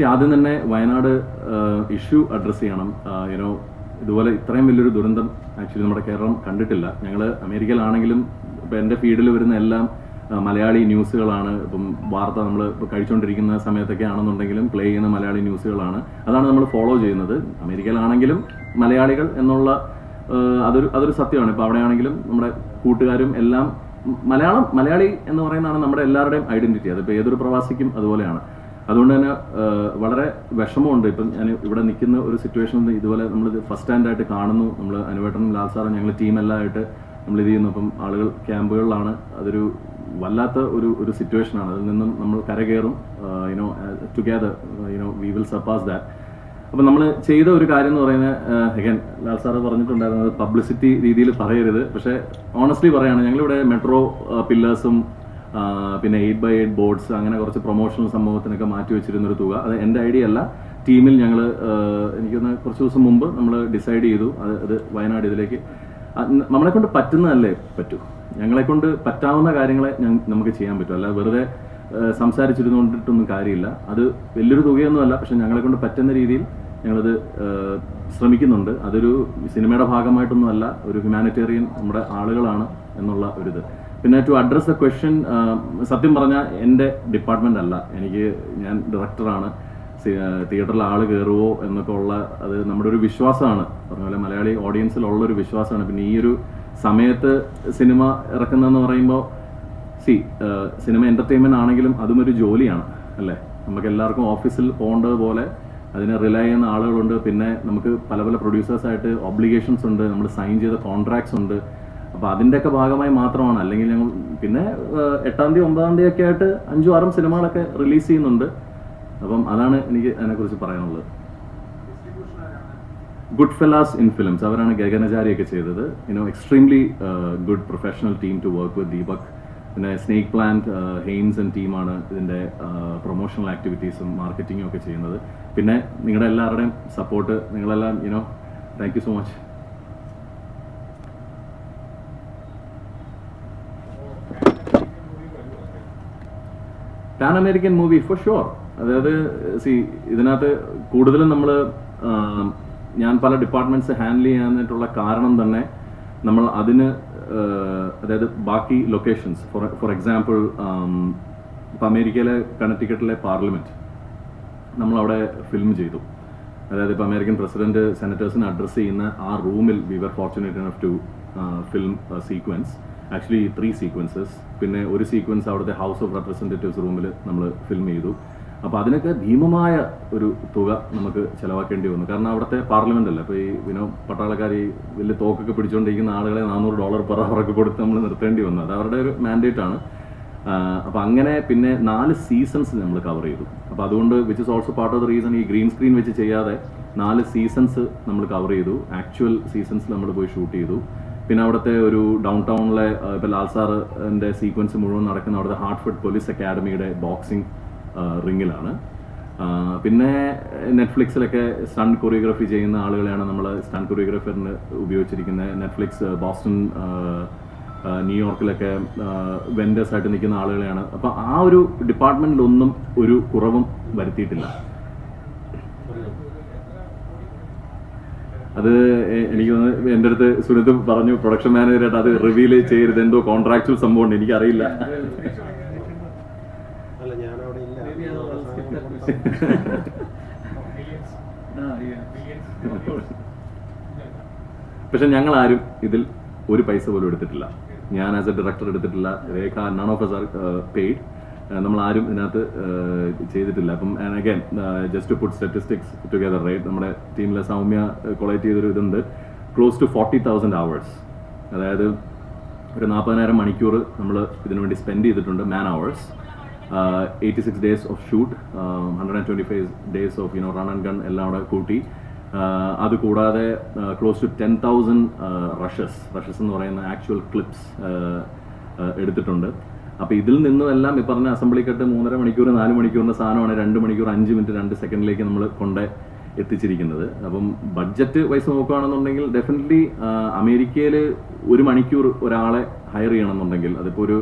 Speaker 1: ആദ്യം തന്നെ വയനാട് ഇഷ്യൂ അഡ്രസ്സ് ചെയ്യണം. ഇതുപോലെ ഇത്രയും വലിയൊരു ദുരന്തം ആക്ച്വലി നമ്മുടെ കേരളം കണ്ടിട്ടില്ല. ഞങ്ങൾ അമേരിക്കയിലാണെങ്കിലും ഇപ്പോൾ എൻ്റെ ഫീൽഡിൽ വരുന്ന എല്ലാം മലയാളി ന്യൂസുകളാണ്. ഇപ്പം വാർത്ത നമ്മൾ ഇപ്പോൾ കഴിച്ചുകൊണ്ടിരിക്കുന്ന സമയത്തൊക്കെ ആണെന്നുണ്ടെങ്കിലും പ്ലേ ചെയ്യുന്ന മലയാളി ന്യൂസുകളാണ്. അതാണ് നമ്മൾ ഫോളോ ചെയ്യുന്നത്. അമേരിക്കയിലാണെങ്കിലും മലയാളികൾ എന്നുള്ള അതൊരു സത്യമാണ്. ഇപ്പോൾ അവിടെയാണെങ്കിലും നമ്മുടെ കൂട്ടുകാരും എല്ലാം മലയാളി എന്ന് പറയുന്നതാണ് നമ്മുടെ എല്ലാവരുടെയും ഐഡന്റിറ്റി. അതിപ്പോൾ ഏതൊരു പ്രവാസിക്കും അതുപോലെയാണ്. അതുകൊണ്ട് തന്നെ വളരെ വിഷമമുണ്ട്. ഇപ്പം ഞാൻ ഇവിടെ നിൽക്കുന്ന ഒരു സിറ്റുവേഷനിൽ ഇതുപോലെ നമ്മളിത് ഫസ്റ്റ് ഹാൻഡായിട്ട് കാണുന്നു. നമ്മൾ അനുവേട്ടനും ലാൽ സാറും ഞങ്ങൾ ടീമെല്ലാം ആയിട്ട് നമ്മളിത് ചെയ്യുന്നു. അപ്പം ആളുകൾ ക്യാമ്പുകളിലാണ്. അതൊരു വല്ലാത്ത ഒരു സിറ്റുവേഷനാണ്. അതിൽ നിന്നും നമ്മൾ കരകയറും. Together we will surpass that. അപ്പം നമ്മൾ ചെയ്ത ഒരു കാര്യം എന്ന് പറയുന്നത്, അഗൈൻ ലാൽ സാറ് പറഞ്ഞിട്ടുണ്ടായിരുന്നത് പബ്ലിസിറ്റി രീതിയിൽ പറയരുത്. പക്ഷേ ഓണസ്റ്റ്ലി പറയുകയാണ്, ഞങ്ങളിവിടെ മെട്രോ പില്ലേഴ്സും പിന്നെ 8x8 ബോർഡ്സ് അങ്ങനെ കുറച്ച് പ്രൊമോഷണൽ സംഭവത്തിനൊക്കെ മാറ്റി വെച്ചിരുന്നൊരു തുക, അത് എൻ്റെ ഐഡിയ അല്ല. ടീമിൽ ഞങ്ങൾ എനിക്കൊന്ന് കുറച്ച് ദിവസം മുമ്പ് നമ്മൾ ഡിസൈഡ് ചെയ്തു അത് വയനാട് ഇതിലേക്ക് നമ്മളെക്കൊണ്ട് പറ്റുന്നതല്ലേ പറ്റൂ. ഞങ്ങളെക്കൊണ്ട് പറ്റാവുന്ന കാര്യങ്ങളെ നമുക്ക് ചെയ്യാൻ പറ്റും. അല്ല വെറുതെ സംസാരിച്ചിരുന്നുകൊണ്ടിട്ടൊന്നും കാര്യമില്ല. അത് വലിയൊരു തുകയൊന്നുമല്ല, പക്ഷെ ഞങ്ങളെക്കൊണ്ട് പറ്റുന്ന രീതിയിൽ ഞങ്ങളത് ശ്രമിക്കുന്നുണ്ട്. അതൊരു സിനിമയുടെ ഭാഗമായിട്ടൊന്നും അല്ല, ഒരു ഹ്യൂമാനിറ്റേറിയൻ നമ്മുടെ ആളുകളാണ് എന്നുള്ള ഒരിത്. പിന്നെ ടു അഡ്രസ് ദ ക്വസ്റ്റ്യൻ, സത്യം പറഞ്ഞാൽ എൻ്റെ ഡിപ്പാർട്ട്മെൻ്റ് അല്ല. ഞാൻ ഡയറക്ടറാണ്. തിയേറ്ററിൽ ആൾ കയറുമോ എന്നൊക്കെ ഉള്ള അത് നമ്മുടെ ഒരു വിശ്വാസമാണ്. പറഞ്ഞ പോലെ മലയാളി ഓഡിയൻസിലുള്ളൊരു വിശ്വാസമാണ്. പിന്നെ ഈ ഒരു സമയത്ത് സിനിമ ഇറക്കുന്നതെന്ന് പറയുമ്പോൾ സിനിമ എൻ്റർടൈൻമെൻ്റ് ആണെങ്കിലും അതും ഒരു ജോലിയാണ് അല്ലേ. നമുക്ക് എല്ലാവർക്കും ഓഫീസിൽ പോകേണ്ടതുപോലെ അതിനെ റിലൈ ചെയ്യുന്ന ആളുകളുണ്ട്. പിന്നെ നമുക്ക് പല പല പ്രൊഡ്യൂസേഴ്സായിട്ട് ഒബ്ലിഗേഷൻസ് ഉണ്ട്, നമ്മൾ സൈൻ ചെയ്ത കോൺട്രാക്ട്സ് ഉണ്ട്. അപ്പോൾ അതിൻ്റെയൊക്കെ ഭാഗമായി മാത്രമാണ്. അല്ലെങ്കിൽ ഞങ്ങൾ പിന്നെ 8-ാം തീയതി 9-ാം തീയതി ഒക്കെ ആയിട്ട് 5-6 സിനിമകളൊക്കെ റിലീസ് ചെയ്യുന്നുണ്ട്. അപ്പം അതാണ് എനിക്ക് അതിനെക്കുറിച്ച് പറയാനുള്ളത്. ഗുഡ് ഫെല്ലാസ് ഇൻ ഫിലിംസ് അവരാണ് ഗഗനചാരിയൊക്കെ ചെയ്തത്. Extremely good professional team to work with. Deepak, പിന്നെ സ്നേക്ക് പ്ലാന്റ്, ഹെയിൻസ് ആൻഡ് ടീമാണ് ഇതിൻ്റെ പ്രൊമോഷണൽ ആക്ടിവിറ്റീസും മാർക്കറ്റിങ്ങും ഒക്കെ ചെയ്യുന്നത്. പിന്നെ നിങ്ങളുടെ എല്ലാവരുടെയും സപ്പോർട്ട്, നിങ്ങളെല്ലാം thank you so much. Pan American movie for sure. അതായത് ഇതിനകത്ത് കൂടുതലും ഞാൻ പല ഡിപ്പാർട്ട്മെന്റ്സ് ഹാൻഡിൽ ചെയ്യാനായിട്ടുള്ള കാരണം തന്നെ നമ്മൾ അതിന് അതായത് ബാക്കി ലൊക്കേഷൻസ് ഫോർ എക്സാമ്പിൾ ഇപ്പം അമേരിക്കയിലെ കണക്റ്റിക്കട്ടിലെ പാർലമെന്റ് നമ്മളവിടെ ഫിലിം ചെയ്തു. അതായത് ഇപ്പോൾ അമേരിക്കൻ പ്രസിഡന്റ് സെനറ്റേഴ്സിനെ അഡ്രസ്സ് ചെയ്യുന്ന ആ റൂമിൽ we were fortunate enough to film sequence, actually 3 sequences. പിന്നെ ഒരു സീക്വൻസ് അവിടുത്തെ ഹൗസ് ഓഫ് റെപ്രസെൻറ്റേറ്റീവ്സ് റൂമിൽ നമ്മൾ ഫിലിം ചെയ്തു. അപ്പോൾ അതിനൊക്കെ ഭീമമായ ഒരു തുക നമുക്ക് ചിലവാക്കേണ്ടി വന്നു. കാരണം അവിടുത്തെ പാർലമെന്റ് അല്ല. ഇപ്പോൾ ഈ പട്ടാളക്കാർ ഈ വലിയ തോക്കൊക്കെ പിടിച്ചുകൊണ്ടിരിക്കുന്ന ആളുകളെ $400 പെർ അവറൊക്കെ കൊടുത്ത് നമ്മൾ നിർത്തേണ്ടി വന്നു. അത് അവരുടെ ഒരു മാൻഡേറ്റ് ആണ്. അപ്പോൾ അങ്ങനെ പിന്നെ 4 സീസൺസ് നമ്മൾ കവർ ചെയ്തു. അപ്പോൾ അതുകൊണ്ട് which is also part of the reason ഈ ഗ്രീൻ സ്ക്രീൻ വെച്ച് ചെയ്യാതെ 4 സീസൺസ് നമ്മൾ കവർ ചെയ്തു. ആക്ച്വൽ സീസൺസിൽ നമ്മൾ പോയി ഷൂട്ട് ചെയ്തു. പിന്നെ അവിടുത്തെ ഒരു ഡൗൺ ടൗണിലെ ഇപ്പോൾ ലാൽ സാറിൻ്റെ സീക്വൻസ് മുഴുവൻ നടക്കുന്ന അവിടുത്തെ ഹാർട്ട്ഫോർഡ് പോലീസ് അക്കാഡമിയുടെ ബോക്സിംഗ് റിങ്ങിലാണ്. പിന്നെ നെറ്റ്ഫ്ലിക്സിലൊക്കെ സ്റ്റണ്ട് കൊറിയോഗ്രാഫി ചെയ്യുന്ന ആളുകളെയാണ് നമ്മൾ സ്റ്റണ്ട് കൊറിയോഗ്രാഫറിന് ഉപയോഗിച്ചിരിക്കുന്നത്. നെറ്റ്ഫ്ലിക്സ് ബോസ്റ്റൺ, ന്യൂയോർക്കിലൊക്കെ വെൻഡേഴ്സായിട്ട് നിൽക്കുന്ന ആളുകളെയാണ്. അപ്പോൾ ആ ഒരു ഡിപ്പാർട്ട്മെൻറ്റിലൊന്നും ഒരു കുറവും വരുത്തിയിട്ടില്ല. അത് എനിക്ക് തോന്നുന്നു എൻ്റെ അടുത്ത് സുനിത് പറഞ്ഞു, പ്രൊഡക്ഷൻ മാനേജറായിട്ട് അത് റിവീൽ ചെയ്യരുത്, എന്തോ കോൺട്രാക്ച്വൽ സംഭവം ഉണ്ട്, എനിക്കറിയില്ല. പക്ഷെ ഞങ്ങൾ ആരും ഇതിൽ ഒരു പൈസ പോലും എടുത്തിട്ടില്ല. ഞാൻ ആസ് എ ഡയറക്ടർ എടുത്തിട്ടില്ല. Rekha, none of us are paid. നമ്മൾ ആരും ഇതിനകത്ത് ചെയ്തിട്ടില്ല. അപ്പം again just to put statistics together, right, നമ്മുടെ ടീമിലെ സൗമ്യ കൊളക്ട് ചെയ്തൊരു ഇതുണ്ട്, ക്ലോസ് ടു 40,000 hours. അതായത് ഒരു 40,000 മണിക്കൂർ നമ്മൾ ഇതിനു വേണ്ടി സ്പെൻഡ് ചെയ്തിട്ടുണ്ട്, man hours. 86 days of shoot, 125 days of run and gun എല്ലാം കൂടെ കൂട്ടി. അത് കൂടാതെ ക്ലോസ് ടു 10,000 റഷസ് എന്ന് പറയുന്ന ആക്ച്വൽ ക്ലിപ്സ് എടുത്തിട്ടുണ്ട്. അപ്പോൾ ഇതിൽ നിന്നുമെല്ലാം ഈ പറഞ്ഞ അസംബ്ലി കട്ട് 3.5 മണിക്കൂർ 4 മണിക്കൂറിൻ്റെ സാധനമാണ് 2 മണിക്കൂർ 5 മിനിറ്റ് 2 സെക്കൻഡിലേക്ക് നമ്മൾ കൊണ്ട് എത്തിച്ചിരിക്കുന്നത്. അപ്പം ബഡ്ജറ്റ് വൈസ് നോക്കുകയാണെന്നുണ്ടെങ്കിൽ ഡെഫിനറ്റ്ലി അമേരിക്കയിൽ 1 മണിക്കൂർ ഒരാളെ ഹയർ ചെയ്യണമെന്നുണ്ടെങ്കിൽ അതിപ്പോൾ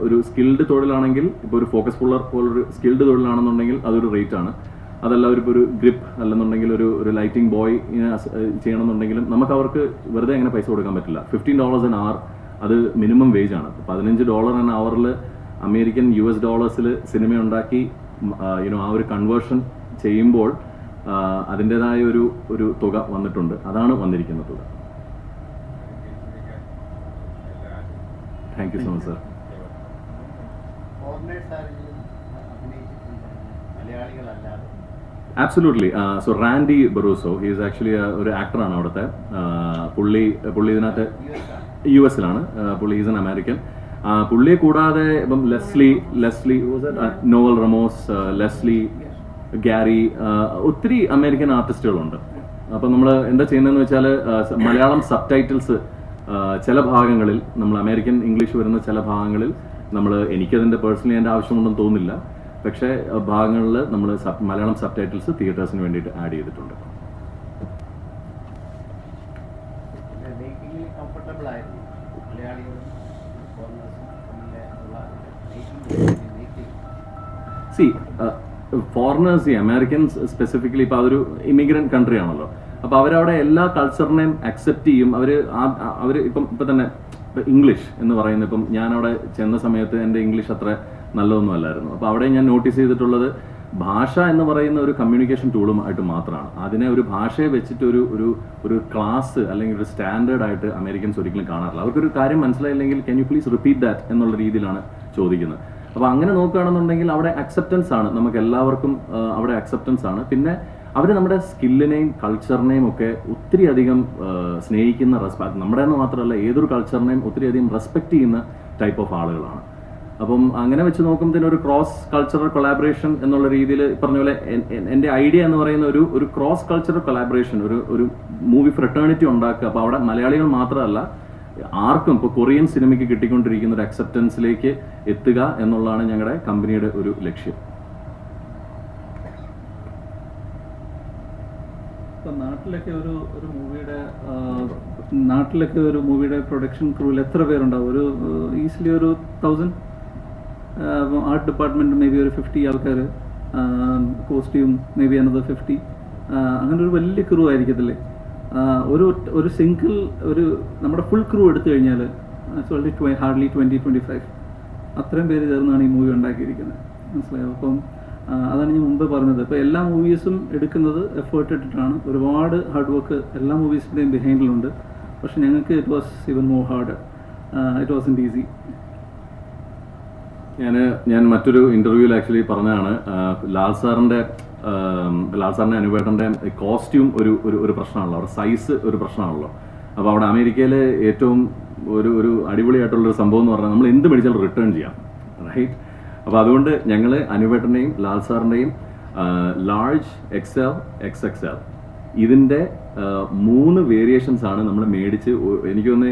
Speaker 1: ഒരു സ്കിൽഡ് തൊഴിലാണെങ്കിൽ, ഇപ്പോൾ ഒരു ഫോക്കസ് പുള്ളർ പോലൊരു സ്കിൽഡ് തൊഴിലാണെന്നുണ്ടെങ്കിൽ അതൊരു റേറ്റ് ആണ്. അതല്ല ഒരു ഗ്രിപ്പ് അല്ലെന്നുണ്ടെങ്കിൽ ഒരു ലൈറ്റിംഗ് ബോയ് ഇങ്ങനെ ചെയ്യണമെന്നുണ്ടെങ്കിലും നമുക്ക് അവർക്ക് വെറുതെ അങ്ങനെ പൈസ കൊടുക്കാൻ പറ്റില്ല. $15 an hour അത് മിനിമം വേജ് ആണ്. $15 an hourൽ അമേരിക്കൻ US ഡോളേഴ്സിൽ സിനിമ ഉണ്ടാക്കി ആ ഒരു കൺവേർഷൻ ചെയ്യുമ്പോൾ അതിൻ്റെതായ ഒരു തുക വന്നിട്ടുണ്ട്. അതാണ് വന്നിരിക്കുന്ന തുക. Thank you so much sir. Absolutely. So Randy Barroso, he is actually ഒരു ആക്ടറാണ് അവിടുത്തെ. പുള്ളി ഇതിനകത്ത് US പുള്ളി ഈസ് എൻ അമേരിക്കൻ. പുള്ളിയെ കൂടാതെ ഇപ്പം ലെസ്ലി നോവൽ റമോസ്, ലെസ്ലി, ഗ്യാരി, ഒത്തിരി അമേരിക്കൻ ആർട്ടിസ്റ്റുകളുണ്ട്. അപ്പം നമ്മൾ എന്താ ചെയ്യുന്നതെന്ന് വെച്ചാൽ മലയാളം സബ് ടൈറ്റിൽസ് ചില ഭാഗങ്ങളിൽ, നമ്മൾ അമേരിക്കൻ ഇംഗ്ലീഷ് വരുന്ന ചില ഭാഗങ്ങളിൽ എനിക്കതിൻ്റെ പേഴ്സണലി എൻ്റെ ആവശ്യമുണ്ടെന്ന് തോന്നുന്നില്ല, പക്ഷേ ഭാഗങ്ങളിൽ നമ്മൾ മലയാളം സബ് ടൈറ്റിൽസ് തിയേറ്റേഴ്സിന് വേണ്ടിയിട്ട് ആഡ് ചെയ്തിട്ടുണ്ട്. ഫോറിനേഴ്സ്, ഈ അമേരിക്കൻസ് സ്പെസിഫിക്കലി ഇപ്പോൾ അതൊരു ഇമിഗ്രന്റ് കൺട്രി ആണല്ലോ. അപ്പോൾ അവരവിടെ എല്ലാ കൾച്ചറിനെയും അക്സെപ്റ്റ് ചെയ്യും. അവർ ഇപ്പം തന്നെ ഇംഗ്ലീഷ് എന്ന് പറയുന്നത്, ഇപ്പം ഞാനവിടെ ചെന്ന സമയത്ത് എൻ്റെ ഇംഗ്ലീഷ് അത്ര നല്ലതൊന്നും അല്ലായിരുന്നു. അപ്പോൾ അവിടെ ഞാൻ നോട്ടീസ് ചെയ്തിട്ടുള്ളത് ഭാഷ എന്ന് പറയുന്ന ഒരു കമ്മ്യൂണിക്കേഷൻ ടൂളും ആയിട്ട് മാത്രമാണ്. അതിനെ ഒരു ഭാഷയെ വെച്ചിട്ട് ഒരു ക്ലാസ് അല്ലെങ്കിൽ ഒരു സ്റ്റാൻഡേർഡ് ആയിട്ട് അമേരിക്കൻസ് ഒരിക്കലും കാണാറില്ല. അവർക്കൊരു കാര്യം മനസ്സിലായില്ലെങ്കിൽ can you please repeat that എന്നുള്ള രീതിയിലാണ് ചോദിക്കുന്നത്. അപ്പോൾ അങ്ങനെ നോക്കുകയാണെന്നുണ്ടെങ്കിൽ അവിടെ അക്സെപ്റ്റൻസ് ആണ്, നമുക്ക് എല്ലാവർക്കും അവിടെ അക്സെപ്റ്റൻസ് ആണ്. പിന്നെ അവർ നമ്മുടെ സ്കില്ലിനെയും കൾച്ചറിനെയും ഒക്കെ ഒത്തിരി അധികം സ്നേഹിക്കുന്ന, നമ്മുടെ എന്ന് മാത്രമല്ല ഏതൊരു കൾച്ചറിനെയും ഒത്തിരി അധികം റെസ്പെക്ട് ചെയ്യുന്ന ടൈപ്പ് ഓഫ് ആളുകളാണ്. അപ്പം അങ്ങനെ വെച്ച് നോക്കുമ്പോൾ ഒരു ക്രോസ് കൾച്ചറൽ കൊളാബറേഷൻ എന്നുള്ള രീതിയിൽ പറഞ്ഞ പോലെ എൻ്റെ ഐഡിയ എന്ന് പറയുന്ന ഒരു ക്രോസ് കൾച്ചറൽ കൊളാബറേഷൻ, ഒരു മൂവി ഫ്രെറ്റേണിറ്റി ഉണ്ടാക്കുക. അപ്പോൾ അവിടെ മലയാളികൾ മാത്രമല്ല ആർക്കും, ഇപ്പോൾ കൊറിയൻ സിനിമയ്ക്ക് കിട്ടിക്കൊണ്ടിരിക്കുന്ന ഒരു അക്സെപ്റ്റൻസിലേക്ക് എത്തുക എന്നുള്ളതാണ് ഞങ്ങളുടെ കമ്പനിയുടെ ഒരു ലക്ഷ്യം.
Speaker 3: ഇപ്പം നാട്ടിലൊക്കെ ഒരു മൂവിയുടെ പ്രൊഡക്ഷൻ ക്രൂവിൽ എത്ര പേരുണ്ടാവും? Easily 1000. Art department may be 50 ആൾക്കാർ, കോസ്റ്റ്യൂം മേ ബി another 50. അങ്ങനെ ഒരു വലിയ ക്രൂ ആയിരിക്കത്തില്ലേ? ഒരു സിംഗിൾ നമ്മുടെ ഫുൾ ക്രൂ എടുത്തു കഴിഞ്ഞാൽ ഹാർഡ്ലി 20-25 അത്രയും പേര് ചേർന്നാണ് ഈ മൂവി ഉണ്ടാക്കിയിരിക്കുന്നത്. മനസ്സിലായോ? അപ്പം അതാണ് ഞാൻ മുമ്പ് പറഞ്ഞത്. ഇപ്പോൾ എല്ലാ മൂവീസും എടുക്കുന്നത് എഫേർട്ട് ഇട്ടിട്ടാണ്. ഒരുപാട് ഹാർഡ് വർക്ക് എല്ലാ മൂവീസിൻ്റെയും ബിഹൈൻഡിലുണ്ട്. പക്ഷെ ഞങ്ങൾക്ക് it was even more hard. It wasn't easy.
Speaker 1: ഞാൻ മറ്റൊരു ഇന്റർവ്യൂവിൽ ആക്ച്വലി പറഞ്ഞതാണ്, ലാൽ സാറിന്റെ അനുപേട്ടന്റെ കോസ്റ്റ്യൂം ഒരു പ്രശ്നമാണല്ലോ, അവരുടെ സൈസ് ഒരു പ്രശ്നമാണല്ലോ. അപ്പോൾ അവിടെ അമേരിക്കയിൽ ഏറ്റവും ഒരു അടിപൊളിയായിട്ടുള്ളൊരു സംഭവം എന്ന് പറഞ്ഞാൽ നമ്മൾ എന്ത് മേടിച്ചാലും റിട്ടേൺ ചെയ്യാം, റൈറ്റ്? അപ്പോൾ അതുകൊണ്ട് ഞങ്ങൾ അനുപേട്ടൻ്റെയും ലാൽ സാറിൻ്റെയും ലാർജ്, XL, XXL ഇതിൻ്റെ 3 വേരിയേഷൻസ് ആണ് നമ്മൾ മേടിച്ച്. എനിക്കൊന്ന്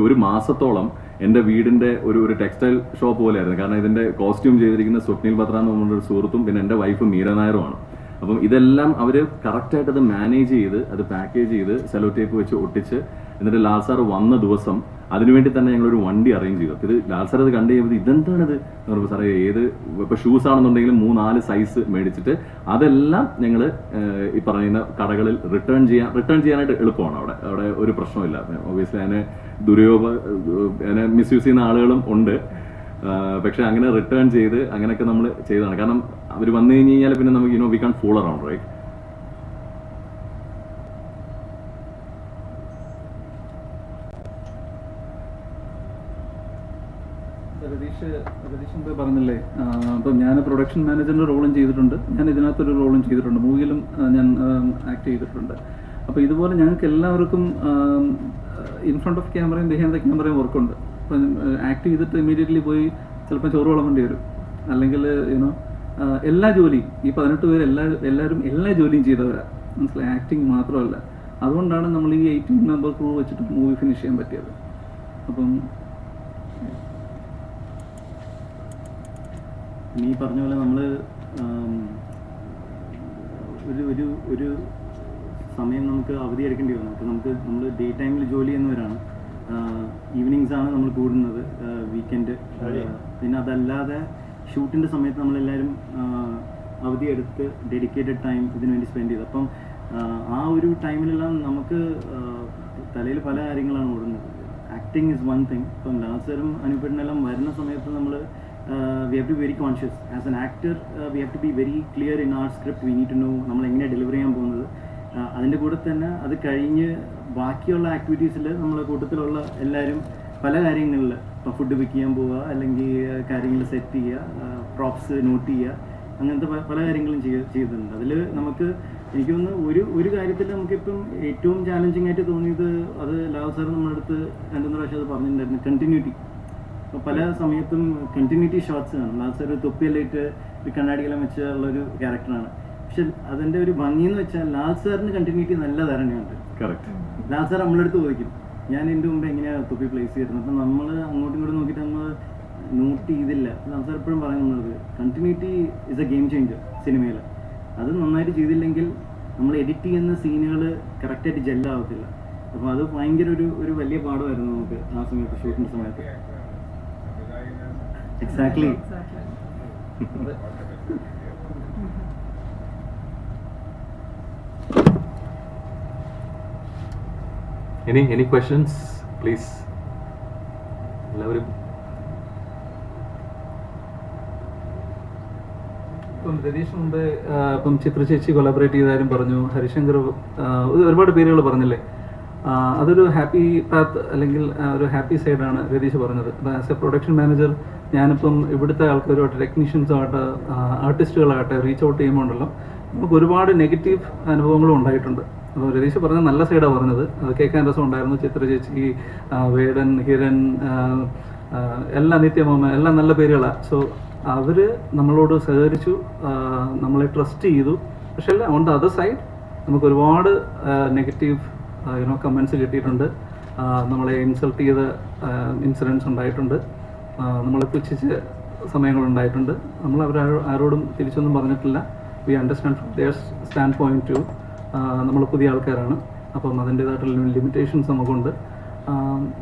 Speaker 1: ഒരു മാസത്തോളം എൻ്റെ വീടിൻ്റെ ഒരു ടെക്സ്റ്റൈൽ ഷോപ്പ് പോലെയായിരുന്നു. കാരണം ഇതിൻ്റെ കോസ്റ്റ്യൂം ചെയ്തിരിക്കുന്ന സ്വപ്നിൽ ബത്ര എന്ന് പറഞ്ഞൊരു സുഹൃത്തും പിന്നെ എൻ്റെ വൈഫ് മീര നായരുമാണ്. അപ്പം ഇതെല്ലാം അവർ കറക്റ്റായിട്ട് അത് മാനേജ് ചെയ്ത് അത് പാക്കേജ് ചെയ്ത് സെലോ ടേപ്പ് വെച്ച് ഒട്ടിച്ച്, എന്നിട്ട് ലാൽ സാർ വന്ന ദിവസം അതിനുവേണ്ടി തന്നെ ഞങ്ങളൊരു വണ്ടി അറേഞ്ച് ചെയ്തു. ഇത് ലാൽ സാർ അത് കണ്ടു കഴിയുമ്പോൾ ഇതെന്താണിത് എന്ന് പറയുമ്പോൾ, സാറേ ഇപ്പോൾ ഷൂസ് ആണെന്നുണ്ടെങ്കിലും 3-4 സൈസ് മേടിച്ചിട്ട് അതെല്ലാം ഞങ്ങൾ ഈ പറയുന്ന കടകളിൽ റിട്ടേൺ ചെയ്യാനായിട്ട് എളുപ്പമാണ്. അവിടെ ഒരു പ്രശ്നമില്ല. ഒബിയസ്ലി അതിനെ മിസ്യൂസ് ചെയ്യുന്ന ആളുകളും ഉണ്ട്. പക്ഷെ അങ്ങനെ റിട്ടേൺ ചെയ്ത് അങ്ങനെയൊക്കെ നമ്മൾ ചെയ്തതാണ്. കാരണം അവർ വന്നു കഴിഞ്ഞ് കഴിഞ്ഞാൽ പിന്നെ നമുക്ക് we can fall around, right?
Speaker 3: Ratheesh മുമ്പ് പറഞ്ഞില്ലേ, അപ്പം ഞാൻ പ്രൊഡക്ഷൻ മാനേജറിൻ്റെ റോളും ചെയ്തിട്ടുണ്ട്, ഞാൻ ഇതിനകത്തൊരു റോളും ചെയ്തിട്ടുണ്ട്, മൂവിയിലും ഞാൻ ആക്ട് ചെയ്തിട്ടുണ്ട്. അപ്പോൾ ഇതുപോലെ ഞങ്ങൾക്ക് എല്ലാവർക്കും ഇൻ ഫ്രണ്ട് ഓഫ് ക്യാമറയും ബിഹൈൻഡ് ദ ക്യാമറയും വർക്കുണ്ട്. അപ്പം ആക്ട് ചെയ്തിട്ട് ഇമീഡിയറ്റ്ലി പോയി ചിലപ്പോൾ ചോറ് വിളമ്പേണ്ടി വരും, അല്ലെങ്കിൽ എല്ലാ ജോലിയും ഈ 18 പേര് എല്ലാവരും എല്ലാ ജോലിയും ചെയ്തവരാണ്. മനസ്സിലായി? ആക്ടിങ് മാത്രമല്ല. അതുകൊണ്ടാണ് നമ്മൾ ഈ 18 മെമ്പർ ക്രൂ വെച്ചിട്ട് മൂവി ഫിനിഷ് ചെയ്യാൻ പറ്റിയത്. അപ്പം
Speaker 4: നീ പറഞ്ഞ പോലെ നമ്മൾ ഒരു സമയം നമുക്ക് അവധി എടുക്കേണ്ടി വന്നു. അപ്പോൾ നമ്മൾ ഡേ ടൈമിൽ ജോലി ചെയ്യുന്നവരാണ്, ഈവനിങ്സ് ആണ് നമ്മൾ കൂടുന്നത്, വീക്കെൻഡ്. പിന്നെ അതല്ലാതെ ഷൂട്ടിൻ്റെ സമയത്ത് നമ്മളെല്ലാവരും അവധി എടുത്ത് ഡെഡിക്കേറ്റഡ് ടൈം ഇതിനു വേണ്ടി സ്പെൻഡ് ചെയ്തു. അപ്പം ആ ഒരു ടൈമിലെല്ലാം നമുക്ക് തലയിൽ പല കാര്യങ്ങളാണ് ഓടുന്നത്. Acting is one thing. ഇപ്പം ലാസറും അനുപേട്ടനെല്ലാം വരുന്ന സമയത്ത് നമ്മൾ we have to be very conscious as an actor. We have to be very clear in our script. We need to know നമ്മൾ എങ്ങനെയാണ് ഡെലിവർ ചെയ്യാൻ പോകുന്നത്. അതിൻ്റെ കൂടെ തന്നെ അത് കഴിഞ്ഞ് ബാക്കിയുള്ള ആക്ടിവിറ്റീസിൽ നമ്മളെ കൂട്ടത്തിലുള്ള എല്ലാവരും പല കാര്യങ്ങളിൽ ഇപ്പോൾ ഫുഡ് പിക്ക് ചെയ്യാൻ പോവുക, അല്ലെങ്കിൽ കാര്യങ്ങൾ സെറ്റ് ചെയ്യുക, പ്രോപ്സ് നോട്ട് ചെയ്യുക, അങ്ങനത്തെ പല കാര്യങ്ങളും ചെയ്തിട്ടുണ്ട്. അതിൽ നമുക്ക് എനിക്ക് തോന്നുന്നു ഒരു കാര്യത്തിൽ നമുക്കിപ്പം ഏറ്റവും ചാലഞ്ചിങ് ആയിട്ട് തോന്നിയത്, അത് ലാവ് സാർ നമ്മുടെ അടുത്ത് 2-3 പ്രാവശ്യം അത് പറഞ്ഞിട്ടുണ്ടായിരുന്നു, കണ്ടിന്യൂറ്റി. അപ്പോൾ പല സമയത്തും കണ്ടിന്യൂറ്റി ഷോട്ട്സ് കാണും. ലാവ് സാർ തൊപ്പിയല്ലായിട്ട് ഒരു കണ്ണാടികളെ വെച്ചുള്ളൊരു ക്യാരക്ടറാണ്. പക്ഷെ അതിൻ്റെ ഒരു ഭംഗി എന്ന് വെച്ചാൽ ലാൽ സാറിന് കണ്ടിന്യൂറ്റി നല്ല ധാരണയുണ്ട്. ലാൽ സാർ നമ്മളെടുത്ത് ചോദിക്കും, ഞാൻ എൻ്റെ മുമ്പ് എങ്ങനെയാണ് തൊപ്പി പ്ലേസ് ചെയ്തിരുന്നത്, അപ്പം നമ്മൾ അങ്ങോട്ടും ഇങ്ങോട്ടും നോക്കിയിട്ട് നമ്മൾ നോട്ട് ചെയ്തില്ല. ലാൽ സാർ എപ്പോഴും പറയുന്നത് continuity is A game changer സിനിമയിൽ. അത് നന്നായിട്ട് ചെയ്തില്ലെങ്കിൽ നമ്മൾ എഡിറ്റ് ചെയ്യുന്ന സീനുകൾ കറക്റ്റായിട്ട് ജെല്ലാവത്തില്ല. അപ്പോൾ അത് ഭയങ്കര ഒരു വലിയ പാഠമായിരുന്നു നമുക്ക് ആ സമയത്ത്, ഷൂട്ടിൻ്റെ സമയത്ത്. എക്സാക്ട്ലി.
Speaker 1: Any questions, please? എല്ലാവരും
Speaker 3: ഇപ്പം രതീഷ് മുമ്പേ ഇപ്പം ചിത്ര ചേച്ചി കൊളാബറേറ്റ് ചെയ്താലും പറഞ്ഞു, ഹരിശങ്കർ ഒരുപാട് പേരുകൾ പറഞ്ഞില്ലേ. അതൊരു ഹാപ്പി പാത്ത് അല്ലെങ്കിൽ ഒരു ഹാപ്പി സൈഡാണ് രതീഷ് പറഞ്ഞത്. അപ്പം ആസ് എ പ്രൊഡക്ഷൻ മാനേജർ ഞാനിപ്പം ഇവിടുത്തെ ആൾക്കാരുമായിട്ട്, ടെക്നീഷ്യൻസുമായിട്ട്, ആർട്ടിസ്റ്റുകളായിട്ട് റീച്ച് ഔട്ട് ചെയ്യുമ്പോണ്ടല്ലോ നമുക്ക് ഒരുപാട് നെഗറ്റീവ് അനുഭവങ്ങളും ഉണ്ടായിട്ടുണ്ട്. അപ്പോൾ രതീഷ് പറഞ്ഞ നല്ല സൈഡാണ് പറഞ്ഞത്, അത് കേൾക്കാൻ രസം ഉണ്ടായിരുന്നു. ചിത്ര ചേച്ചി, വേടൻ, ഹിരൺ, എല്ലാം നിത്യമോമ, എല്ലാം നല്ല പേരുകളാണ്. സോ അവർ നമ്മളോട് സഹകരിച്ചു, നമ്മളെ ട്രസ്റ്റ് ചെയ്തു. പക്ഷേ ഓൺ ദ അതർ സൈഡ് നമുക്ക് ഒരുപാട് നെഗറ്റീവ് കമൻസ് കിട്ടിയിട്ടുണ്ട്. നമ്മളെ ഇൻസൾട്ട് ചെയ്ത ഇൻസിഡൻസ് ഉണ്ടായിട്ടുണ്ട്, നമ്മളെ പുച്ഛിച്ച സമയങ്ങളുണ്ടായിട്ടുണ്ട്. നമ്മൾ ആരോടും തിരിച്ചൊന്നും പറഞ്ഞിട്ടില്ല. We understand from their standpoint too. നമ്മൾ പുതിയ ആൾക്കാരാണ്, അപ്പം അതിൻ്റേതായിട്ടുള്ള ലിമിറ്റേഷൻസ് നമുക്കുണ്ട്.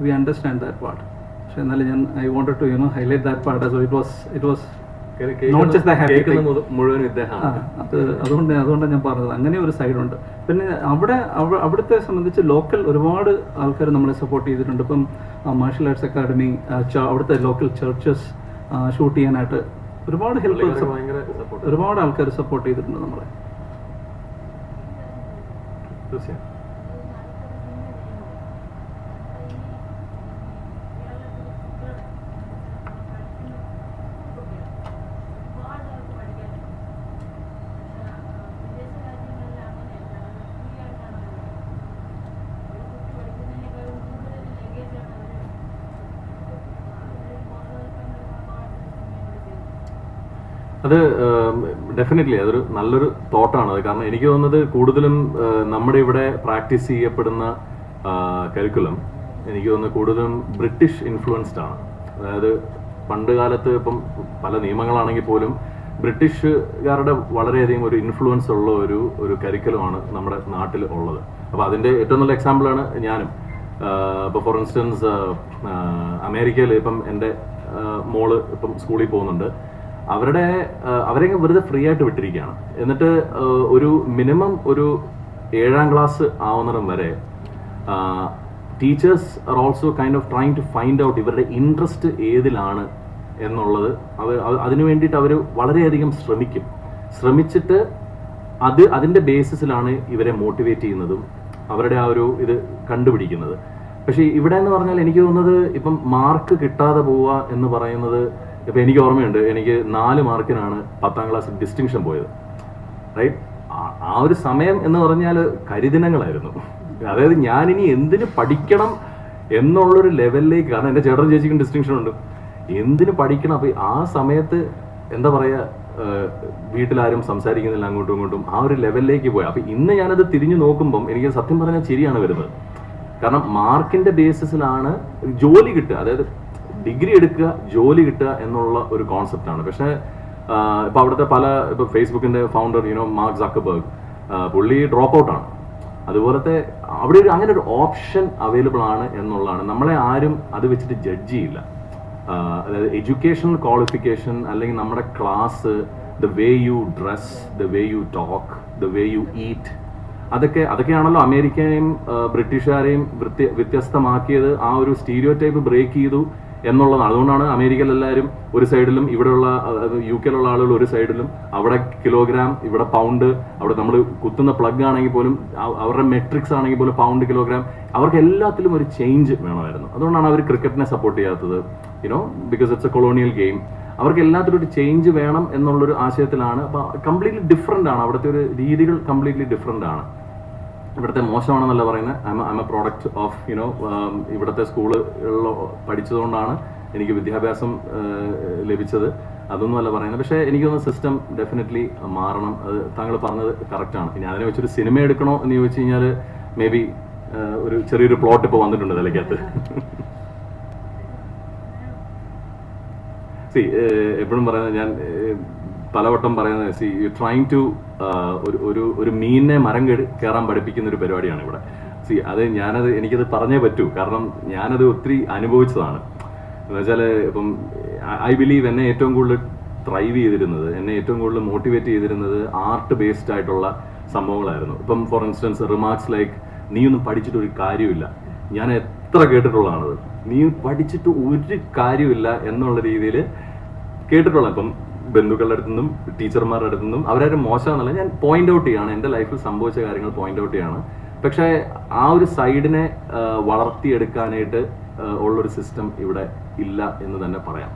Speaker 3: We understand that part. പക്ഷേ എന്നാലും ഞാൻ I wanted to highlight that part. So it was not just the happy
Speaker 1: മുഴുവൻ ഇദ്ദേഹമാണ്.
Speaker 3: അതുകൊണ്ടാണ് ഞാൻ പറഞ്ഞത്. അങ്ങനെ ഒരു സൈഡുണ്ട്. പിന്നെ അവിടുത്തെ സംബന്ധിച്ച് ലോക്കൽ ഒരുപാട് ആൾക്കാർ നമ്മളെ സപ്പോർട്ട് ചെയ്തിട്ടുണ്ട്. ഇപ്പം മാർഷൽ ആർട്സ് അക്കാഡമി, അവിടുത്തെ ലോക്കൽ ചർച്ചസ് ഷൂട്ട് ചെയ്യാനായിട്ട് ഒരുപാട് ഒരുപാട് ആൾക്കാർ സപ്പോർട്ട് ചെയ്തിട്ടുണ്ട് നമ്മളെ.
Speaker 1: തീർച്ചയായും. അത് ഡെഫിനറ്റ്ലി അതൊരു നല്ലൊരു തോട്ടാണ് അത്. കാരണം എനിക്ക് തോന്നുന്നത് കൂടുതലും നമ്മുടെ ഇവിടെ പ്രാക്ടീസ് ചെയ്യപ്പെടുന്ന കരിക്കുലം എനിക്ക് തോന്നുന്നത് കൂടുതലും ബ്രിട്ടീഷ് ഇൻഫ്ലുവൻസ്ഡ് ആണ്. അതായത് പണ്ട് കാലത്ത് ഇപ്പം പല നിയമങ്ങളാണെങ്കിൽ പോലും ബ്രിട്ടീഷുകാരുടെ വളരെയധികം ഒരു ഇൻഫ്ലുവൻസ് ഉള്ള ഒരു കരിക്കുലമാണ് നമ്മുടെ നാട്ടിൽ ഉള്ളത്. അപ്പോൾ അതിൻ്റെ ഏറ്റവും നല്ല എക്സാമ്പിളാണ് ഞാനും. ഇപ്പോൾ ഫോർ ഇൻസ്റ്റൻസ് അമേരിക്കയിൽ ഇപ്പം എൻ്റെ മോള് ഇപ്പം സ്കൂളിൽ പോകുന്നുണ്ട്. അവരെ വെറുതെ ഫ്രീ ആയിട്ട് വിട്ടിരിക്കുകയാണ്. എന്നിട്ട് ഒരു മിനിമം ഒരു 7ാം ക്ലാസ് ആവുന്നിടം വരെ teachers are also kind of trying to find out ഇവരുടെ ഇൻട്രസ്റ്റ് ഏതിലാണ് എന്നുള്ളത്. അതിനു വേണ്ടിയിട്ട് അവർ വളരെയധികം ശ്രമിച്ചിട്ട് അതിൻ്റെ ബേസിസിലാണ് ഇവരെ മോട്ടിവേറ്റ് ചെയ്യുന്നതും അവരുടെ ആ ഒരു ഇത് കണ്ടുപിടിക്കുന്നത്. പക്ഷേ ഇവിടെ എന്ന് പറഞ്ഞാൽ എനിക്ക് തോന്നുന്നത് ഇപ്പം മാർക്ക് കിട്ടാതെ പോവുക എന്ന് പറയുന്നത്, ഇപ്പം എനിക്ക് ഓർമ്മയുണ്ട്, എനിക്ക് 4 മാർക്കിനാണ് 10ാം ക്ലാസ് ഡിസ്റ്റിങ്ഷൻ പോയത്. റൈറ്റ്? ആ ഒരു സമയം എന്ന് പറഞ്ഞാൽ കരിദിനങ്ങളായിരുന്നു. അതായത് ഞാനിനി എന്തിന് പഠിക്കണം എന്നുള്ളൊരു ലെവലിലേക്ക്, കാരണം എൻ്റെ ചേട്ടൻ ചേച്ചിക്കും ഡിസ്റ്റിങ്ഷൻ ഉണ്ട്, എന്തിന് പഠിക്കണം. അപ്പോൾ ആ സമയത്ത് എന്താ പറയുക, വീട്ടിലാരും സംസാരിക്കുന്നില്ല അങ്ങോട്ടും ഇങ്ങോട്ടും, ആ ഒരു ലെവലിലേക്ക് പോയി. അപ്പം ഇന്ന് ഞാനത് തിരിഞ്ഞു നോക്കുമ്പം എനിക്ക് സത്യം പറഞ്ഞാൽ ചിരിയാണ് വരുന്നത്. കാരണം മാർക്കിൻ്റെ ബേസിസിലാണ് ജോലി കിട്ടുക, അതായത് ഡിഗ്രി എടുക്കുക, ജോലി കിട്ടുക എന്നുള്ള ഒരു കോൺസെപ്റ്റാണ്. പക്ഷേ ഇപ്പോൾ അവിടുത്തെ ഇപ്പോൾ ഫേസ്ബുക്കിൻ്റെ ഫൗണ്ടർ മാർക്ക് സക്കർബർഗ്, പുള്ളി ഡ്രോപ്പ് ഔട്ടാണ്. അതുപോലത്തെ അവിടെ അങ്ങനെ ഒരു ഓപ്ഷൻ അവൈലബിൾ ആണ് എന്നുള്ളതാണ്. നമ്മളെ ആരും അത് വെച്ചിട്ട് ജഡ്ജ് ചെയ്യില്ല. അതായത് എഡ്യൂക്കേഷണൽ ക്വാളിഫിക്കേഷൻ അല്ലെങ്കിൽ നമ്മുടെ class, the way you dress, the way you talk, the way you eat, അതൊക്കെയാണല്ലോ അമേരിക്കയെയും ബ്രിട്ടീഷുകാരെയും വ്യത്യസ്തമാക്കിയത്. ആ ഒരു സ്റ്റീരിയോ ടൈപ്പ് ബ്രേക്ക് ചെയ്തു. എന്നുള്ളതാണ്. അതുകൊണ്ടാണ് അമേരിക്കയിൽ എല്ലാവരും ഒരു സൈഡിലും, ഇവിടെയുള്ള UK-യിലുള്ള ആളുകൾ ഒരു സൈഡിലും, അവിടെ കിലോഗ്രാം, ഇവിടെ പൗണ്ട്, അവിടെ നമ്മൾ കുത്തുന്ന പ്ലഗ് ആണെങ്കിൽ പോലും അവരുടെ മെട്രിക്സ് ആണെങ്കിൽ പോലും പൗണ്ട്, കിലോഗ്രാം, അവർക്ക് എല്ലാത്തിലും ഒരു ചേഞ്ച് വേണമായിരുന്നു. അതുകൊണ്ടാണ് അവർ ക്രിക്കറ്റിനെ സപ്പോർട്ട് ചെയ്യാത്തത്, because it's A colonial game. അവർക്ക് എല്ലാത്തിലും ഒരു ചേഞ്ച് വേണം എന്നുള്ളൊരു ആശയത്തിലാണ്. അപ്പോൾ കംപ്ലീറ്റ്ലി ഡിഫറെൻ്റ് ആണ് അവിടുത്തെ ഒരു രീതികൾ, കംപ്ലീറ്റ്ലി ഡിഫറെൻ്റ് ആണ്. ഇവിടുത്തെ മോശമാണെന്നല്ല പറയുന്നത്. I M A product of ഇവിടുത്തെ സ്കൂളുകളിൽ പഠിച്ചതുകൊണ്ടാണ് എനിക്ക് വിദ്യാഭ്യാസം ലഭിച്ചത്. അതൊന്നുമല്ല പറയുന്നത്. പക്ഷേ എനിക്ക് തോന്നുന്നു സിസ്റ്റം ഡെഫിനറ്റ്ലി മാറണം. അത് താങ്കൾ പറഞ്ഞത് കറക്റ്റാണ്. ഇനി അതിനെ വെച്ചൊരു സിനിമ എടുക്കണോ എന്ന് ചോദിച്ചു കഴിഞ്ഞാൽ മേ ബി ഒരു ചെറിയൊരു പ്ലോട്ട് ഇപ്പോൾ വന്നിട്ടുണ്ട് തലയ്ക്കകത്ത്. എപ്പോഴും പറയുന്നത്, ഞാൻ പലവട്ടം പറയുന്നത്, യു ട്രൈങ് ടു ഒരു മീനിനെ മരം കയറാൻ പഠിപ്പിക്കുന്ന ഒരു പരിപാടിയാണ് ഇവിടെ. അത് എനിക്കത് പറഞ്ഞേ പറ്റൂ, കാരണം ഞാനത് ഒത്തിരി അനുഭവിച്ചതാണ്. എന്ന് വെച്ചാൽ ഇപ്പം ഐ ബിലീവ് എന്നെ ഏറ്റവും കൂടുതൽ ഡ്രൈവ് ചെയ്തിരുന്നത്, എന്നെ ഏറ്റവും കൂടുതൽ മോട്ടിവേറ്റ് ചെയ്തിരുന്നത് ആർട്ട് ബേസ്ഡ് ആയിട്ടുള്ള സംഭവങ്ങളായിരുന്നു. ഇപ്പം ഫോർ ഇൻസ്റ്റൻസ് റിമാർക്സ് ലൈക്ക്, നീ ഒന്നും പഠിച്ചിട്ട് ഒരു കാര്യമില്ല. ഞാൻ എത്ര കേട്ടിട്ടുള്ളതാണത്. നീ പഠിച്ചിട്ട് ഒരു കാര്യമില്ല എന്നുള്ള രീതിയിൽ കേട്ടിട്ടുള്ള. ഇപ്പം ബന്ധുക്കളുടെ അടുത്തുനിന്നും ടീച്ചർമാരുടെ അടുത്തുനിന്നും അവരാരും മോശമെന്നല്ല, ഞാൻ പോയിന്റ് ഔട്ട് ചെയ്യാണ്, എൻ്റെ ലൈഫിൽ സംഭവിച്ച കാര്യങ്ങൾ പോയിന്റ് ഔട്ട് ചെയ്യാണ്. പക്ഷേ ആ ഒരു സൈഡിനെ വളർത്തിയെടുക്കാനായിട്ട് ഉള്ളൊരു സിസ്റ്റം ഇവിടെ ഇല്ല എന്ന് തന്നെ പറയാം.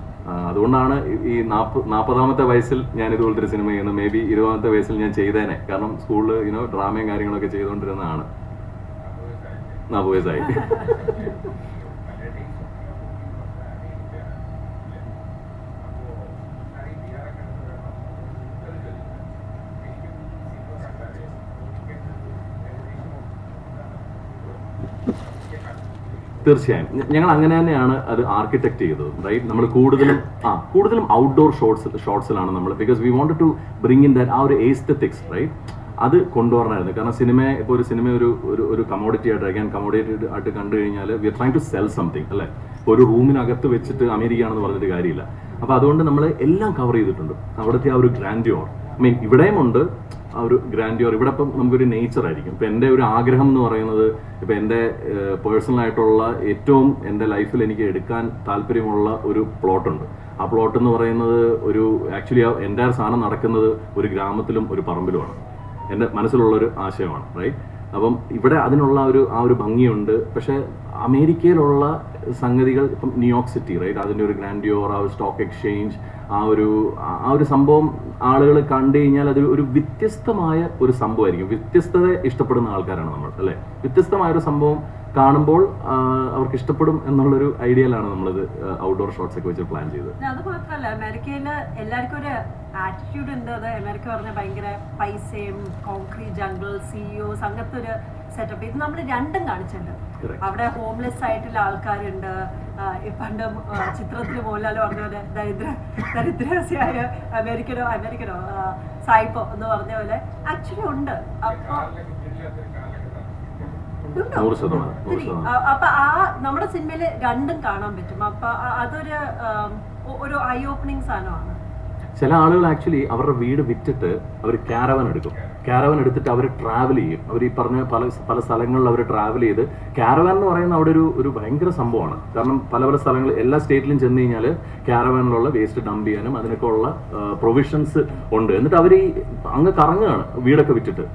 Speaker 1: അതുകൊണ്ടാണ് ഈ 40-ാമത്തെ വയസ്സിൽ ഞാൻ ഇതുപോലത്തെ ഒരു സിനിമ ചെയ്യുന്നത്. മേ ബി 20-ാമത്തെ വയസ്സിൽ ഞാൻ ചെയ്തേനെ, കാരണം സ്കൂളിൽ ഡ്രാമയും കാര്യങ്ങളൊക്കെ ചെയ്തുകൊണ്ടിരുന്നതാണ്. 40 വയസ്സായി. തീർച്ചയായും ഞങ്ങൾ അങ്ങനെ തന്നെയാണ് അത് ആർക്കിടെക്ട് ചെയ്തത്, റൈറ്റ്? നമ്മൾ കൂടുതലും ഔട്ട്ഡോർ ഷോട്ട്സിലാണ് നമ്മൾ, because we wanted to bring in that ആ ഒരു എസ്തെറ്റിക്സ്, റൈറ്റ്? അത് കൊണ്ടുവരണമായിരുന്നു. കാരണം ഇപ്പോൾ ഒരു സിനിമ ഒരു കമോഡിറ്റി ആയിട്ട് കണ്ടു കഴിഞ്ഞാൽ we are trying to sell something, അല്ലേ? ഒരു റൂമിനകത്ത് വെച്ചിട്ട് അമേരിക്കയാണെന്ന് പറഞ്ഞിട്ട് കാര്യമില്ല. അപ്പോൾ അതുകൊണ്ട് നമ്മൾ എല്ലാം കവർ ചെയ്തിട്ടുണ്ട്. അവിടുത്തെ ആ ഒരു ഗ്രാൻഡ്യോർ, ഇവിടെയും ഉണ്ട് ആ ഒരു ഗ്രാൻഡ്യോർ. ഇവിടെ ഇപ്പം നമുക്കൊരു നേച്ചർ ആയിരിക്കും. ഇപ്പം എൻ്റെ ഒരു ആഗ്രഹം എന്ന് പറയുന്നത്, ഇപ്പം എൻ്റെ പേഴ്സണലായിട്ടുള്ള ഏറ്റവും എൻ്റെ ലൈഫിൽ എനിക്ക് എടുക്കാൻ താല്പര്യമുള്ള ഒരു പ്ലോട്ടുണ്ട്. ആ പ്ലോട്ട് എന്ന് പറയുന്നത് ആക്ച്വലി എൻ്റെ സാധനം നടക്കുന്നത് ഒരു ഗ്രാമത്തിലും ഒരു പറമ്പിലുമാണ്. എൻ്റെ മനസ്സിലുള്ളൊരു ആശയമാണ്, റൈറ്റ്? അപ്പം ഇവിടെ അതിനുള്ള ആ ഒരു ഭംഗിയുണ്ട്. പക്ഷേ അമേരിക്കയിലുള്ള സംഗതികൾ, ഇപ്പം ന്യൂയോർക്ക് സിറ്റി, റൈറ്റ്? അതിൻ്റെ ഒരു ഗ്രാൻഡ്യോർ, ആ ഒരു സ്റ്റോക്ക് എക്സ്ചേഞ്ച്, ആ ഒരു സംഭവം ആളുകൾ കണ്ടു കഴിഞ്ഞാൽ അത് ഒരു വ്യത്യസ്തമായ ഒരു സംഭവമായിരിക്കും. വ്യത്യസ്തത ഇഷ്ടപ്പെടുന്ന ആൾക്കാരാണ് നമ്മൾ, അല്ലേ? വ്യത്യസ്തമായ ഒരു സംഭവം കാണുമ്പോൾ അവർക്ക് ഇഷ്ടപ്പെടും എന്നുള്ളൊരു ഐഡിയയിലാണ് നമ്മളിത് ഔട്ട്ഡോർ ഷോട്ട്സ് ഒക്കെ വെച്ച് പ്ലാൻ ചെയ്തത്.
Speaker 2: അത് മാത്രമല്ല, അമേരിക്കയിൽ എല്ലാവർക്കും ഒരു ആറ്റിറ്റ്യൂഡ് ഉണ്ട്. അത് അമേരിക്ക പറഞ്ഞാൽ ഭയങ്കര പൈസയും കോൺക്രീറ്റ് ജംഗിൾ, CEOs, അങ്ങനത്തെ ഒരു സെറ്റപ്പ്. ഇത് നമ്മൾ രണ്ടും കാണിച്ചിട്ടുണ്ട്. അവിടെ ഹോംലെസ് ആയിട്ടുള്ള ആൾക്കാരുണ്ട്. പണ്ട് ചിത്രത്തിൽ മോഹൻലാൽ പറഞ്ഞ പോലെ ദരിദ്രവാസിയായ അമേരിക്കനോ സായിപ്പോ എന്ന് പറഞ്ഞ പോലെ ആക്ച്വലി ഉണ്ട്. അപ്പൊ നമ്മുടെ സിനിമയില് രണ്ടും കാണാൻ പറ്റും. അപ്പൊ അതൊരു ഐ ഓപ്പണിംഗ് സാധനമാണ്.
Speaker 1: ചില ആളുകൾ ആക്ച്വലി അവരുടെ വീട് വിറ്റിട്ട് അവർ ക്യാരവൻ എടുക്കും. ക്യാരവൻ എടുത്തിട്ട് അവർ ട്രാവൽ ചെയ്യും. അവർ ഈ പറഞ്ഞ പല സ്ഥലങ്ങളിൽ അവർ ട്രാവൽ ചെയ്ത്, ക്യാരവൻ എന്ന് പറയുന്ന അവിടെ ഒരു ഭയങ്കര സംഭവമാണ്. കാരണം പല സ്ഥലങ്ങളിൽ, എല്ലാ സ്റ്റേറ്റിലും ചെന്ന് കഴിഞ്ഞാൽ ക്യാരവാനിലുള്ള വേസ്റ്റ് ഡംപ് ചെയ്യാനും അതിനൊക്കെ ഉള്ള പ്രൊവിഷൻസ് ഉണ്ട്. എന്നിട്ട് അവർ അങ്ങ് കറങ്ങുകയാണ് വീടൊക്കെ വിറ്റിട്ട്.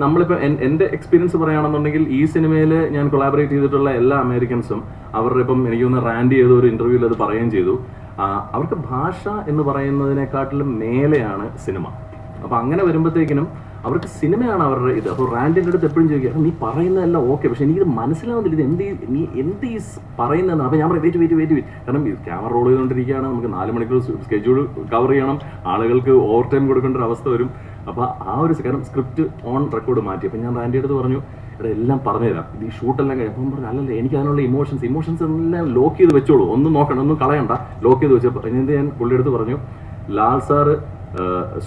Speaker 1: നമ്മളിപ്പോൾ എൻ്റെ എക്സ്പീരിയൻസ് പറയുകയാണെന്നുണ്ടെങ്കിൽ, ഈ സിനിമയിൽ ഞാൻ കൊളാബറേറ്റ് ചെയ്തിട്ടുള്ള എല്ലാ അമേരിക്കൻസും അവരുടെ ഇപ്പം എനിക്ക് തോന്നുന്നു റാൻഡി ചെയ്ത ഒരു ഇന്റർവ്യൂവിൽ അത് പറയുകയും ചെയ്തു, അവർക്ക് ഭാഷ എന്ന് പറയുന്നതിനെക്കാട്ടിലും മേലെയാണ് സിനിമ. അപ്പം അങ്ങനെ വരുമ്പോഴത്തേക്കിനും അവർക്ക് സിനിമയാണ് അവരുടെ ഇത്. അപ്പോൾ റാൻഡിൻ്റെ അടുത്ത് എപ്പോഴും ചോദിക്കുക, നീ പറയുന്നതെല്ലാം ഓക്കെ, പക്ഷെ എനിക്കിത് മനസ്സിലാവുന്നില്ല, ഇത് എന്ത് ഈ പറയുന്നതെന്ന്. അപ്പോൾ ഞാൻ പറയും വെയിറ്റ്, കാരണം ക്യാമറ റോൾ ചെയ്തുകൊണ്ടിരിക്കുകയാണ്, നമുക്ക് 4 മണിക്കൂർ സ്കെഡ്യൂൾ കവർ ചെയ്യണം, ആളുകൾക്ക് ഓവർ ടൈം കൊടുക്കേണ്ട ഒരു അവസ്ഥ വരും. അപ്പോൾ ആ ഒരു കാരണം സ്ക്രിപ്റ്റ് ഓൺ റെക്കോർഡ് മാറ്റി. അപ്പം ഞാൻ റാൻഡിയുടെ അടുത്ത് പറഞ്ഞു, ഇവിടെ എല്ലാം പറഞ്ഞുതരാം, ഇത് ഈ ഷൂട്ടെല്ലാം കഴിയും. അപ്പം പറഞ്ഞു, അല്ലല്ല, എനിക്ക് അതിനുള്ള ഇമോഷൻസ് എല്ലാം ലോക്ക് ചെയ്ത് വെച്ചോളൂ, ഒന്നും നോക്കണം, ഒന്നും കളയണ്ട, ലോക്ക് ചെയ്ത് വെച്ചപ്പോൾ എന്നിട്ട് ഞാൻ പുള്ളിയെടുത്ത് പറഞ്ഞു, Lal sir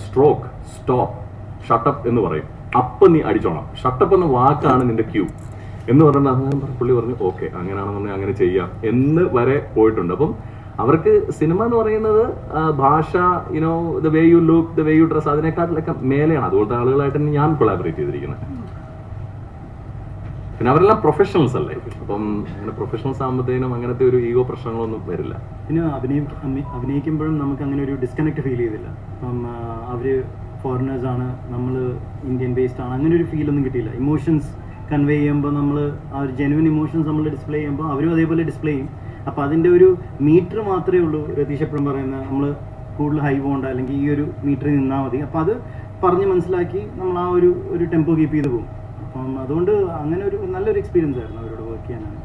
Speaker 1: stroke, stop, shut up എന്ന് പറയും, അപ്പം നീ അടിച്ചോണം, ഷട്ടപ്പ് എന്ന വാക്കാണ് നിന്റെ ക്യൂ എന്ന് പറഞ്ഞാൽ പുള്ളി പറഞ്ഞു, ഓക്കെ അങ്ങനെയാണെന്നുണ്ടെങ്കിൽ അങ്ങനെ ചെയ്യാം എന്ന് വരെ പോയിട്ടുണ്ട്. അപ്പം
Speaker 5: അവർക്ക് സിനിമ എന്ന് പറയുന്നത് ഭാഷ, you know, the way you look, the way you dress, അതിനേക്കാട്ടിലൊക്കെ മേലെയാണ്. അതുപോലത്തെ ആളുകളായിട്ട് തന്നെ ഞാൻ കൊളാബറേറ്റ് ചെയ്തിരിക്കുന്നത്. പിന്നെ അവരെല്ലാം പ്രൊഫഷണൽസ് അല്ലേ, അപ്പം അങ്ങനെ പ്രൊഫഷണൽസ് ആകുമ്പോഴത്തേനും അങ്ങനത്തെ ഒരു ഈഗോ പ്രശ്നങ്ങളൊന്നും വരില്ല.
Speaker 4: പിന്നെ അഭിനയിക്കുമ്പോഴും നമുക്ക് അങ്ങനെ ഒരു ഡിസ്കണക്ട് ഫീൽ ചെയ്തില്ല. അപ്പം അവർ ഫോറിനേഴ്സ് ആണ്, നമ്മൾ ഇന്ത്യൻ ബേസ്ഡ് ആണ്, അങ്ങനെ ഒരു ഫീലൊന്നും കിട്ടിയില്ല. ഇമോഷൻസ് കൺവേ ചെയ്യുമ്പോൾ നമ്മൾ ആ ഒരു ജെനുവിൻ ഇമോഷൻസ് നമ്മൾ ഡിസ്പ്ലേ ചെയ്യുമ്പോൾ അവരും അതേപോലെ ഡിസ്പ്ലേ ചെയ്യും. അപ്പോൾ അതിൻ്റെ ഒരു മീറ്റർ മാത്രമേ ഉള്ളൂ. രതീഷ് എപ്പോഴും പറയുന്നത് നമ്മൾ കൂടുതൽ ഹൈ പോകണ്ട, അല്ലെങ്കിൽ ഈ ഒരു മീറ്ററിൽ നിന്നാൽ മതി. അപ്പോൾ അത് പറഞ്ഞ് മനസ്സിലാക്കി നമ്മൾ ആ ഒരു ടെമ്പോ കീപ്പ് ചെയ്ത് പോകും. അപ്പം അതുകൊണ്ട് അങ്ങനെ ഒരു നല്ലൊരു എക്സ്പീരിയൻസ് ആയിരുന്നു അവരോട് വർക്ക് ചെയ്യാനാണ്.